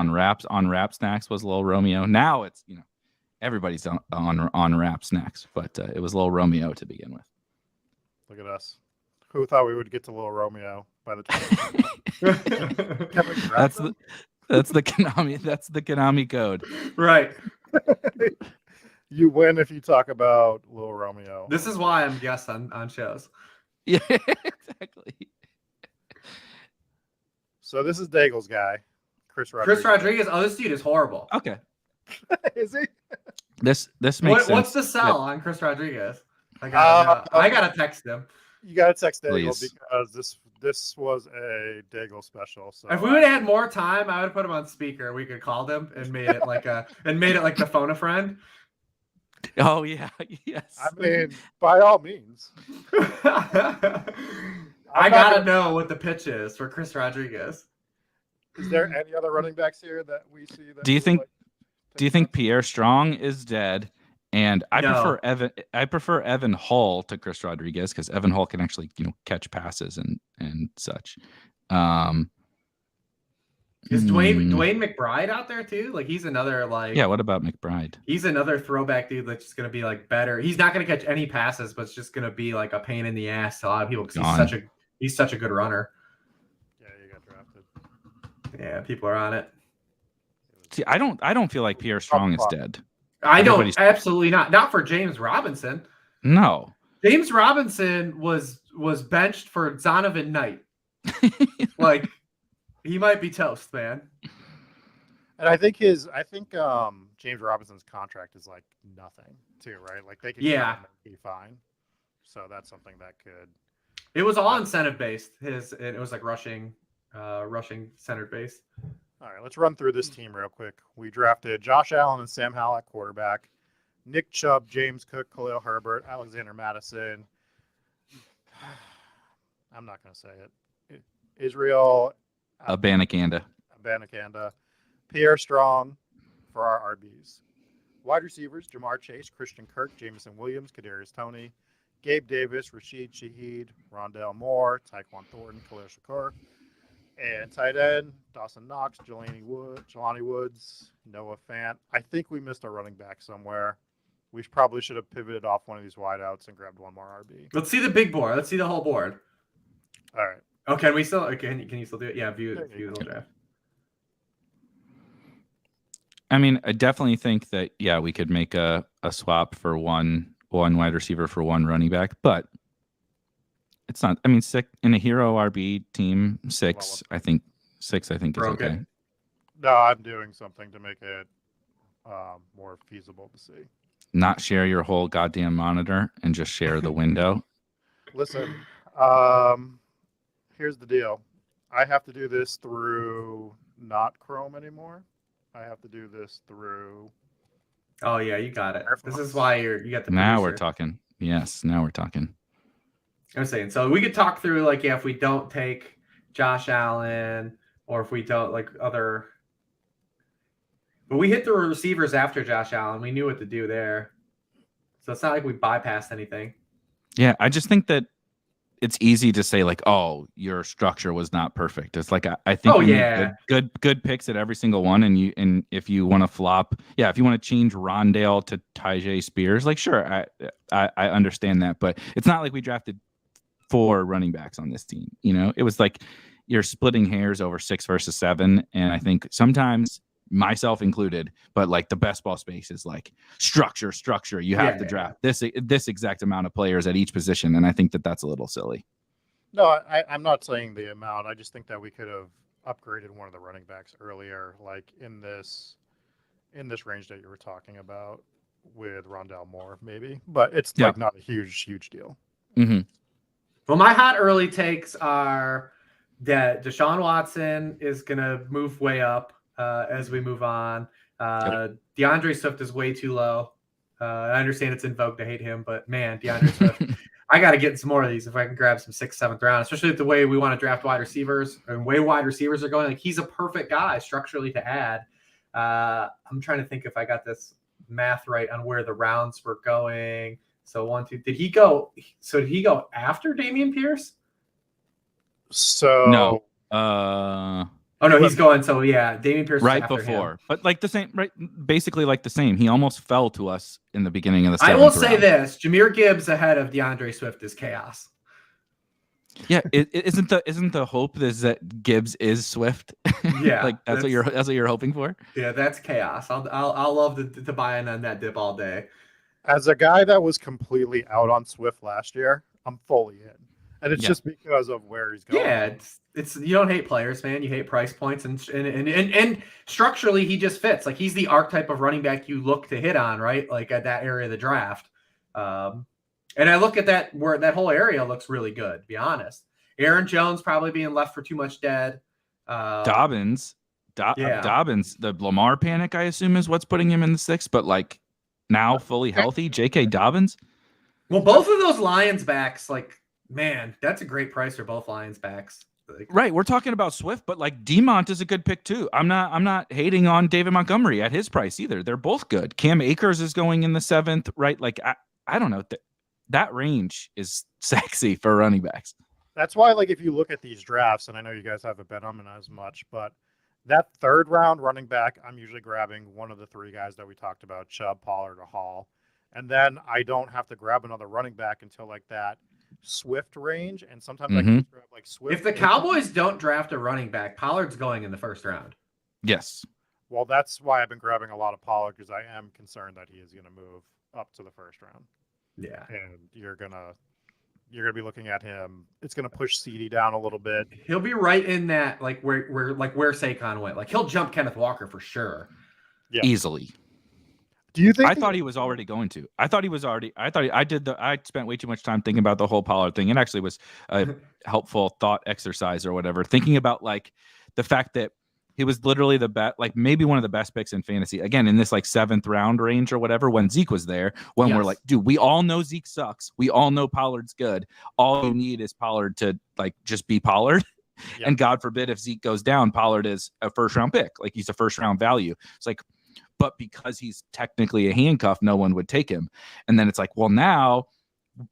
on Rap Snacks was Lil Romeo. Now it's everybody's on Rap Snacks, but it was Lil Romeo to begin with. Look at us. Who thought we would get to Lil Romeo by the time? That's the Konami code. Right. You win if you talk about Lil Romeo. This is why I'm guest on shows. Yeah, exactly. So this is Daigle's guy, Chris Rodriguez. Chris Rodriguez. Oh, this dude is horrible. Okay. Is he? This makes sense. What's the sell on Chris Rodriguez? I gotta text him. You gotta text Daigle Please. because this was a Daigle special. So If we would have had more time, I would put him on speaker. We could call him and made it like the phone a friend. Oh yeah, yes. I mean, by all means. I gotta know what the pitch is for Chris Rodriguez. Is there any other running backs here that we see? That Do you think Pierre Strong is dead? And I prefer Evan Hall to Chris Rodriguez because Evan Hall can actually catch passes and such. Is Dwayne McBride out there too? Like he's another what about McBride? He's another throwback dude that's just gonna be like better. He's not gonna catch any passes, but it's just gonna be like a pain in the ass to a lot of people because he's such a good runner. Yeah, you got drafted. Yeah, people are on it. See, I don't feel like Pierre Strong is dead. I don't, absolutely not. Not for James Robinson. No. James Robinson was benched for Zonovan Knight. Like he might be toast, man. And I think James Robinson's contract is like nothing too, right? Like they could be fine. So that's something that could. It was all incentive based. It was like rushing centered based. All right, let's run through this team real quick. We drafted Josh Allen and Sam Howell at quarterback, Nick Chubb, James Cook, Khalil Herbert, Alexander Madison. I'm not going to say it. Israel Abanikanda, Pierre Strong for our RBs. Wide receivers: Jamar Chase, Christian Kirk, Jameson Williams, Kadarius Toney, Gabe Davis, Rashid Shaheed, Rondell Moore, Tyquan Thornton, Khalil Shakur. And tight end, Dawson Knox, Jelani Woods, Noah Fant. I think we missed a running back somewhere. We probably should have pivoted off one of these wideouts and grabbed one more RB. Let's see the big board. Let's see the whole board. All right. Oh, can we still? Can you still do it? Yeah, view the whole draft. I mean, I definitely think that we could make a swap for one wide receiver for one running back, but it's not. I mean, in a hero RB team, six. I think is okay. No, I'm doing something to make it more feasible to see. Not share your whole goddamn monitor and just share the window. Listen, here's the deal. I have to do this through not Chrome anymore. I have to do this through. Oh yeah, you got it. This is why you got the. Now producer. we're talking. Yes, now we're talking. I'm saying, so we could talk through if we don't take Josh Allen or if we don't other, but we hit the receivers after Josh Allen. We knew what to do there. So it's not like we bypassed anything. Yeah. I just think that it's easy to say oh, your structure was not perfect. It's like, I think good picks at every single one. And if you want to flop, if you want to change Rondale to Tyjae Spears, sure. I understand that, but it's not like we drafted 4 running backs on this team. It was like you're splitting hairs over 6 versus 7. And I think sometimes, myself included, but the best ball space is structure. You have to draft this exact amount of players at each position. And I think that that's a little silly. No, I'm not saying the amount. I just think that we could have upgraded one of the running backs earlier, in this range that you were talking about with Rondell Moore, maybe. But it's not a huge deal. Mm-hmm. Well, my hot early takes are that Deshaun Watson is going to move way up as we move on. DeAndre Swift is way too low. I understand it's in vogue to hate him, but man, DeAndre Swift, I got to get some more of these if I can grab some 6th, 7th round, especially with the way we want to draft wide receivers and way wide receivers are going. He's a perfect guy structurally to add. I'm trying to think if I got this math right on where the rounds were going. So 1, 2, did he go after Dameon Pierce? So No. Oh no, he's going. So yeah, Dameon Pierce is Right after before, him. but like the same, right? Basically, like the same. He almost fell to us in the beginning of the I seventh will say round. this: Jahmyr Gibbs ahead of DeAndre Swift is chaos. Yeah, isn't the hope is that Gibbs is Swift? Yeah, like that's what you're hoping for. Yeah, that's chaos. I'll love to buy in on that dip all day. As a guy that was completely out on Swift last year, I'm fully in, and it's just because of where he's going. Yeah, it's you don't hate players, man. You hate price points, and structurally he just fits. Like he's the archetype of running back you look to hit on, right? Like at that area of the draft. And I look at that where that whole area looks really good. To be honest, Aaron Jones probably being left for too much dead. Dobbins, the Lamar panic, I assume, is what's putting him in the sixth. But like now fully healthy, J.K. Dobbins. Well, both of those Lions backs, like. Man, that's a great price for both Lions backs. Right, we're talking about Swift, but like Demont is a good pick too. I'm not hating on David Montgomery at his price either. They're both good. Cam Akers is going in the seventh, right? Like I don't know, that range is sexy for running backs. That's why, like, if you look at these drafts, and I know you guys haven't been on them as much, but that third round running back, I'm usually grabbing one of the three guys that we talked about, Chubb, Pollard, or Hall, and then I don't have to grab another running back until like that Swift range, and sometimes I can grab like Swift. If the Cowboys don't draft a running back, Pollard's going in the first round. Yes. Well, that's why I've been grabbing a lot of Pollard, because I am concerned that he is going to move up to the first round. Yeah, and you're gonna be looking at him. It's gonna push CD down a little bit. He'll be right in that where Saquon went. Like he'll jump Kenneth Walker for sure. Yeah, easily. Do you think? I thought he was already going to. I spent way too much time thinking about the whole Pollard thing. It actually was a helpful thought exercise or whatever. Thinking about like the fact that he was literally the best, like maybe one of the best picks in fantasy. Again, in this like seventh round range or whatever, when Zeke was there, when we're like, dude, we all know Zeke sucks. We all know Pollard's good. All you need is Pollard to like just be Pollard. Yeah. And God forbid if Zeke goes down, Pollard is a first round pick. Like he's a first round value. It's like, but because he's technically a handcuff, no one would take him. And then it's like, well, now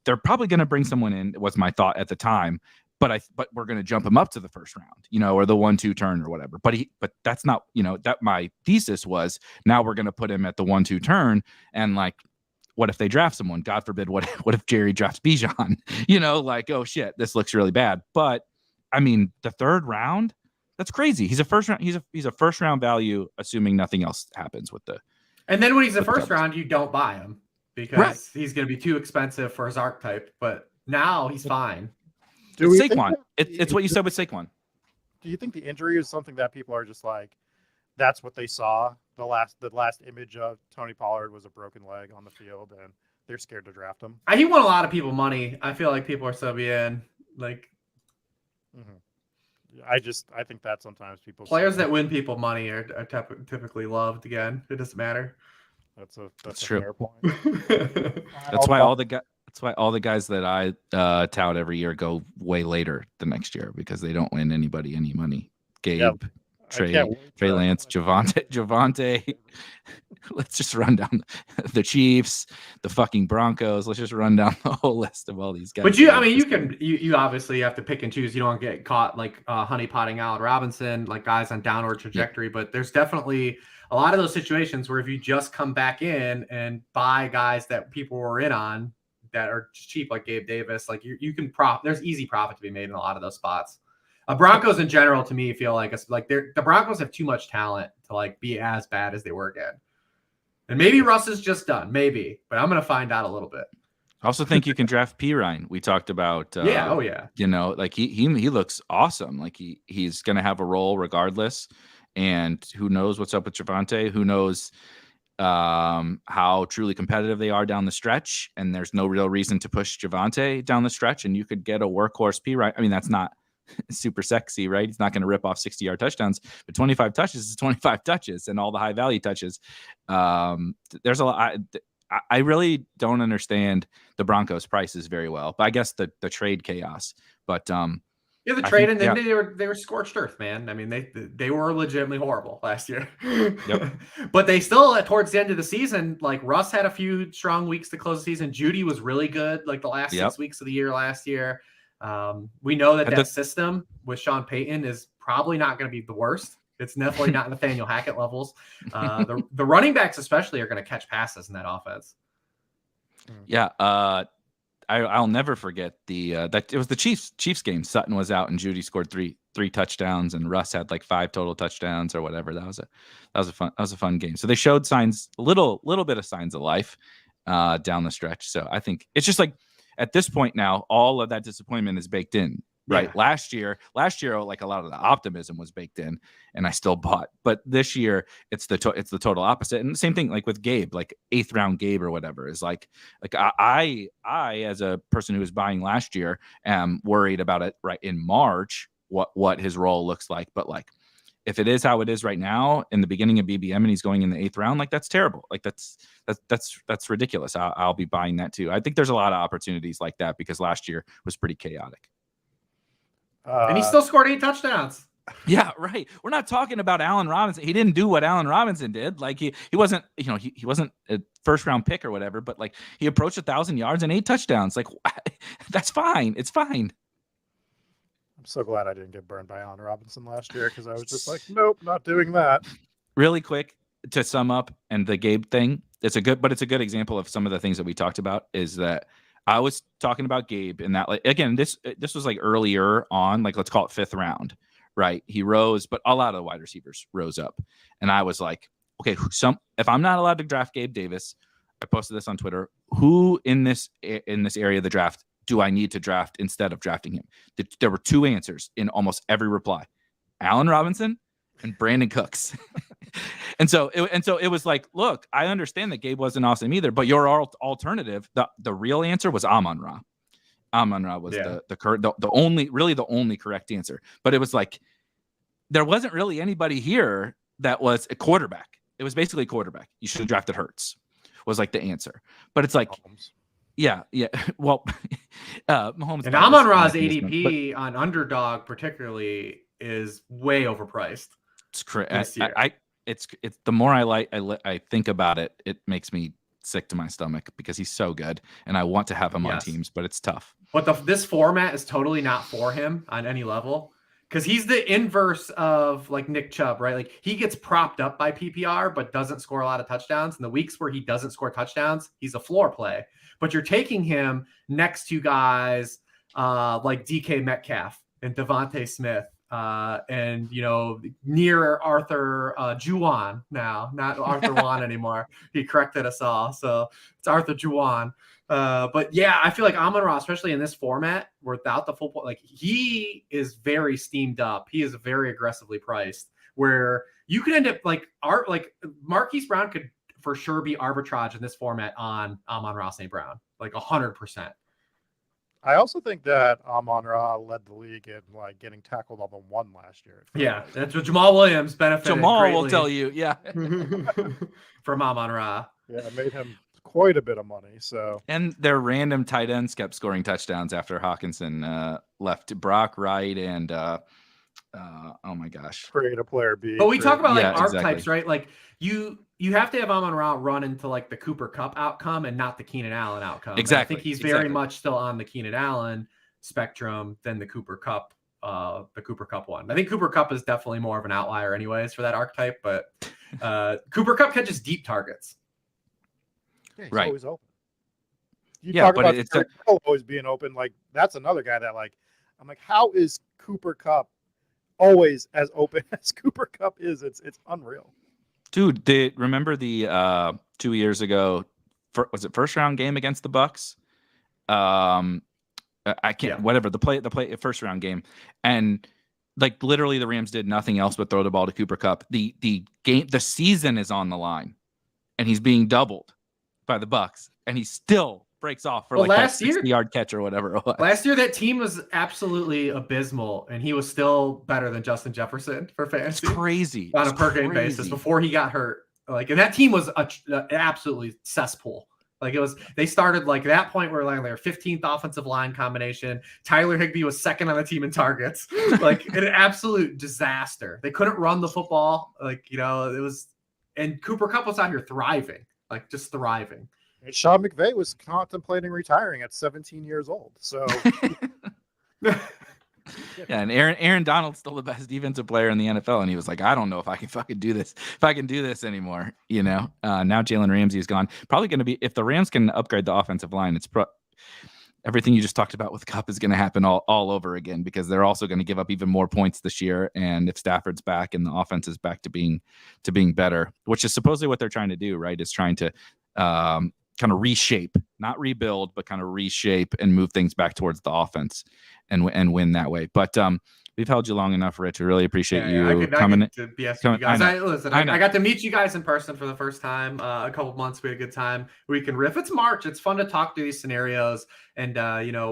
they're probably going to bring someone in, was my thought at the time. But we're going to jump him up to the first round, or the 1-2 turn or whatever. But that's not, that my thesis was now we're going to put him at the 1-2 turn. And like, what if they draft someone? God forbid, what if Jerry drafts Bijan? Like, oh shit, this looks really bad. But I mean, the third round, that's crazy. He's a first round. He's a first round value, assuming nothing else happens with the. And then when he's a first round, you don't buy him because he's going to be too expensive for his archetype. But now he's fine. It's Saquon. It's what you said with Saquon. Do you think the injury is something that people are just like, that's what they saw? The last image of Tony Pollard was a broken leg on the field, and they're scared to draft him. He won a lot of people money. I feel like people are subbing like. Mm-hmm. I think that sometimes people players that win people money are typically loved. Again, it doesn't matter. That's a true. fair point. That's why all the guys that I tout every year go way later the next year because they don't win anybody any money. Gabe, Trey Lance, Javonte. Let's just run down the Chiefs, the fucking Broncos. Let's just run down the whole list of all these guys. But you obviously have to pick and choose. You don't get caught like honeypotting Allen Robinson, like guys on downward trajectory. Yeah. But there's definitely a lot of those situations where if you just come back in and buy guys that people were in on that are cheap, like Gabe Davis, like you can there's easy profit to be made in a lot of those spots. Broncos in general, to me, feel like the Broncos have too much talent to like be as bad as they were again. And maybe Russ is just done, maybe, but I'm going to find out a little bit. I also think you can draft Pirine. We talked about, like he looks awesome. Like he's going to have a role regardless. And who knows what's up with Javonte? Who knows how truly competitive they are down the stretch? And there's no real reason to push Javonte down the stretch. And you could get a workhorse Pirine. I mean, that's not super sexy, right? He's not going to rip off 60-yard touchdowns, but 25 touches is 25 touches, and all the high value touches. There's a lot. I really don't understand the Broncos prices very well, but I guess the trade chaos. But the trade, and then they were scorched earth, man. I mean, they were legitimately horrible last year. Yep. But they still, towards the end of the season, like Russ had a few strong weeks to close the season. Judy was really good, like the last 6 weeks of the year last year. We know that And that system with Sean Payton is probably not going to be the worst. It's definitely not Nathaniel Hackett levels. The running backs especially are going to catch passes in that offense. Yeah, I'll never forget that it was the Chiefs game. Sutton was out and Judy scored three touchdowns and Russ had like 5 total touchdowns or whatever. That was a fun game. So they showed signs, little bit of signs of life down the stretch. So I think it's just like at this point now, all of that disappointment is baked in. Right. Yeah. Last year, like a lot of the optimism was baked in and I still bought. But this year it's the total opposite. And the same thing like with Gabe, like 8th round Gabe or whatever is like I as a person who was buying last year am worried about it right in March, what his role looks like. But like if it is how it is right now in the beginning of BBM and he's going in the 8th round, like that's terrible. Like that's ridiculous. I'll be buying that too. I think there's a lot of opportunities like that because last year was pretty chaotic. And he still scored 8 touchdowns. Yeah, right. We're not talking about Allen Robinson. He didn't do what Allen Robinson did. Like he wasn't, he wasn't a 1st round pick or whatever, but like he approached 1,000 yards and 8 touchdowns. Like that's fine. It's fine. I'm so glad I didn't get burned by Allen Robinson last year because I was just like, nope, not doing that. Really quick to sum up, and the Gabe thing, it's a good example of some of the things that we talked about is that I was talking about Gabe in that, like, again, this was like earlier on, like, let's call it 5th round, right? He rose, but a lot of the wide receivers rose up. And I was like, okay, if I'm not allowed to draft Gabe Davis, I posted this on Twitter, who in this area of the draft do I need to draft instead of drafting him? There were 2 answers in almost every reply: Allen Robinson and Brandon Cooks. And so it was like, look, I understand that Gabe wasn't awesome either, but your alternative, the real answer was Amon-Ra. Amon-Ra was the only correct answer. But it was like there wasn't really anybody here that was a quarterback. It was basically a quarterback. You should have drafted Hurts was like the answer. But it's like yeah. Well, Mahomes and Amon-Ra's ADP on Underdog particularly is way overpriced. It's correct. It's the more I think about it, it makes me sick to my stomach because he's so good and I want to have him on teams, but it's tough. But this format is totally not for him on any level because he's the inverse of like Nick Chubb, right? Like he gets propped up by PPR, but doesn't score a lot of touchdowns. In the weeks where he doesn't score touchdowns, he's a floor play. But you're taking him next to guys like DK Metcalf and Devontae Smith. And near Arthur Juwan now, not Arthur Juan anymore. He corrected us all, so it's Arthur Juwan. But yeah, I feel like Amon-Ra, especially in this format, without the full point, like he is very steamed up. He is very aggressively priced, where you could end up like Marquise Brown could for sure be arbitrage in this format on Amon-Ra St. Brown, like 100%. I also think that Amon-Ra led the league in like getting tackled on the 1 last year. Yeah, that's what Jamal Williams benefited. Jamal greatly will tell you, yeah, from Amon-Ra. Yeah, it made him quite a bit of money. So and their random tight ends kept scoring touchdowns after Hawkinson left. Brock Wright and oh my gosh, create a player B. But we talk about like archetypes, right? Like you have to have Amon-Ra run into like the Cooper Kupp outcome and not the Keenan Allen outcome. Exactly. And I think he's very much still on the Keenan Allen spectrum than the Cooper Kupp one. I think Cooper Kupp is definitely more of an outlier anyways for that archetype, but Cooper Kupp catches deep targets. Yeah, he's right. always open. You talk about it's always being open. Like that's another guy that like, I'm like, how is Cooper Kupp always as open as Cooper Kupp is? It's unreal. Dude, remember the 2 years ago, was it 1st round game against the Bucks? I can't, whatever, the 1st round game. And like literally the Rams did nothing else but throw the ball to Cooper Kupp. The season is on the line and he's being doubled by the Bucks and he still breaks off for like that 60-yard catch or whatever it was. Last year, that team was absolutely abysmal, and he was still better than Justin Jefferson for fantasy. It's crazy. On a per-game basis before he got hurt. Like, and that team was an absolutely cesspool. Like, it was, they started like that point where like their 15th offensive line combination. Tyler Higbee was 2nd on the team in targets. Like, an absolute disaster. They couldn't run the football. Like, it was, and Cooper Kupp was out here thriving, like just thriving. And Sean McVay was contemplating retiring at 17 years old. So Yeah, and Aaron Donald's still the best defensive player in the NFL, and he was like, I don't know if I can fucking do this, if I can do this anymore. Now Jalen Ramsey is gone. Probably going to be, if the Rams can upgrade the offensive line, it's everything you just talked about with Kupp is going to happen all over again, because they're also going to give up even more points this year. And if Stafford's back and the offense is back to being better, which is supposedly what they're trying to do, right? Is trying to kind of reshape, not rebuild, but kind of reshape and move things back towards the offense and win that way. But we've held you long enough, Rich. I really appreciate you coming. To BS you guys. I got to meet you guys in person for the first time. A couple months, we had a good time. We can riff. It's March. It's fun to talk to these scenarios, and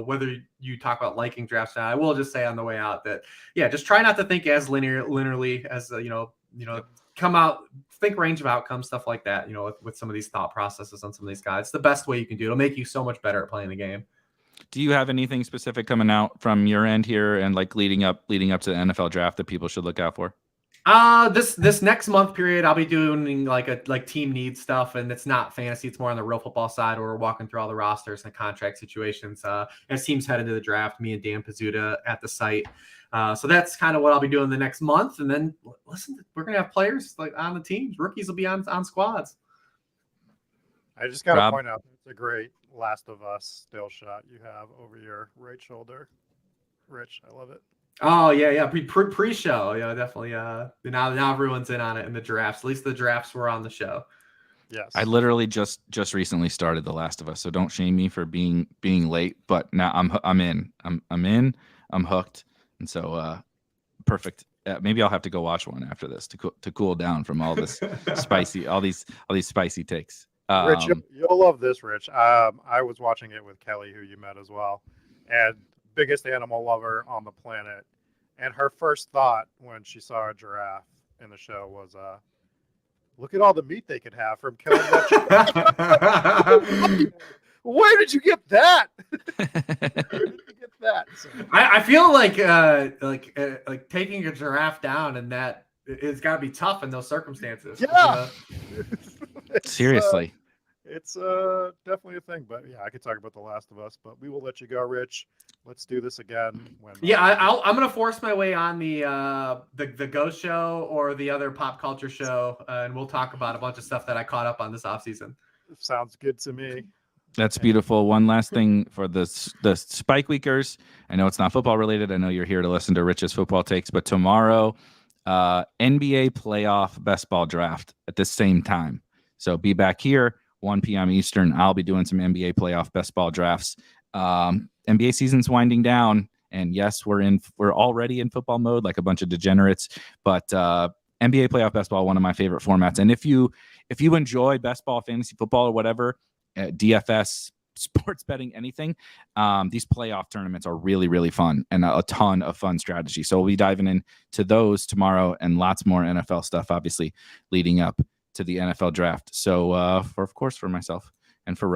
whether you talk about liking drafts now, I will just say on the way out that just try not to think as linearly as come out. Think range of outcomes, stuff like that, with some of these thought processes on some of these guys. It's the best way you can do it. It'll make you so much better at playing the game. Do you have anything specific coming out from your end here and like leading up to the NFL draft that people should look out for? This next month period, I'll be doing like team needs stuff, and it's not fantasy. It's more on the real football side, where we're walking through all the rosters and contract situations. As teams head into the draft, me and Dan Pizzuta at the site. So that's kind of what I'll be doing the next month. And then listen, we're going to have players like on the teams. Rookies will be on squads. I just got to point out, it's a great Last of Us still shot you have over your right shoulder. Rich, I love it. Oh, yeah. Pre-show. Yeah, definitely. Now everyone's in on it in the drafts. At least the drafts were on the show. Yes. I literally just recently started The Last of Us, so don't shame me for being late, but now I'm in. I'm hooked. And so perfect. Maybe I'll have to go watch one after this to cool down from all this all these spicy takes. Rich, you'll love this, Rich. I was watching it with Kelly, who you met as well, and biggest animal lover on the planet. And her first thought when she saw a giraffe in the show was, look at all the meat they could have from killing that giraffe. Where did you get that? So, I feel like taking a giraffe down, and that it's got to be tough in those circumstances. Yeah. Seriously. It's definitely a thing, but yeah, I could talk about The Last of Us, but we will let you go, Rich. Let's do this again. I'm gonna force my way on the Ghost Show or the other pop culture show, and we'll talk about a bunch of stuff that I caught up on this offseason. Sounds good to me. That's beautiful. One last thing for the Spike Weekers. I know it's not football related. I know you're here to listen to Rich's football takes, but tomorrow, NBA playoff best ball draft at the same time. So be back here, 1 p.m. Eastern. I'll be doing some NBA playoff best ball drafts. NBA season's winding down, and yes, we're already in football mode like a bunch of degenerates, but NBA playoff best ball, one of my favorite formats. And if you enjoy best ball, fantasy football, or whatever, DFS, sports betting, anything, these playoff tournaments are really, really fun and a ton of fun strategy. So we'll be diving into those tomorrow and lots more NFL stuff, obviously, leading up to the NFL draft. So, of course, for myself and for Rob,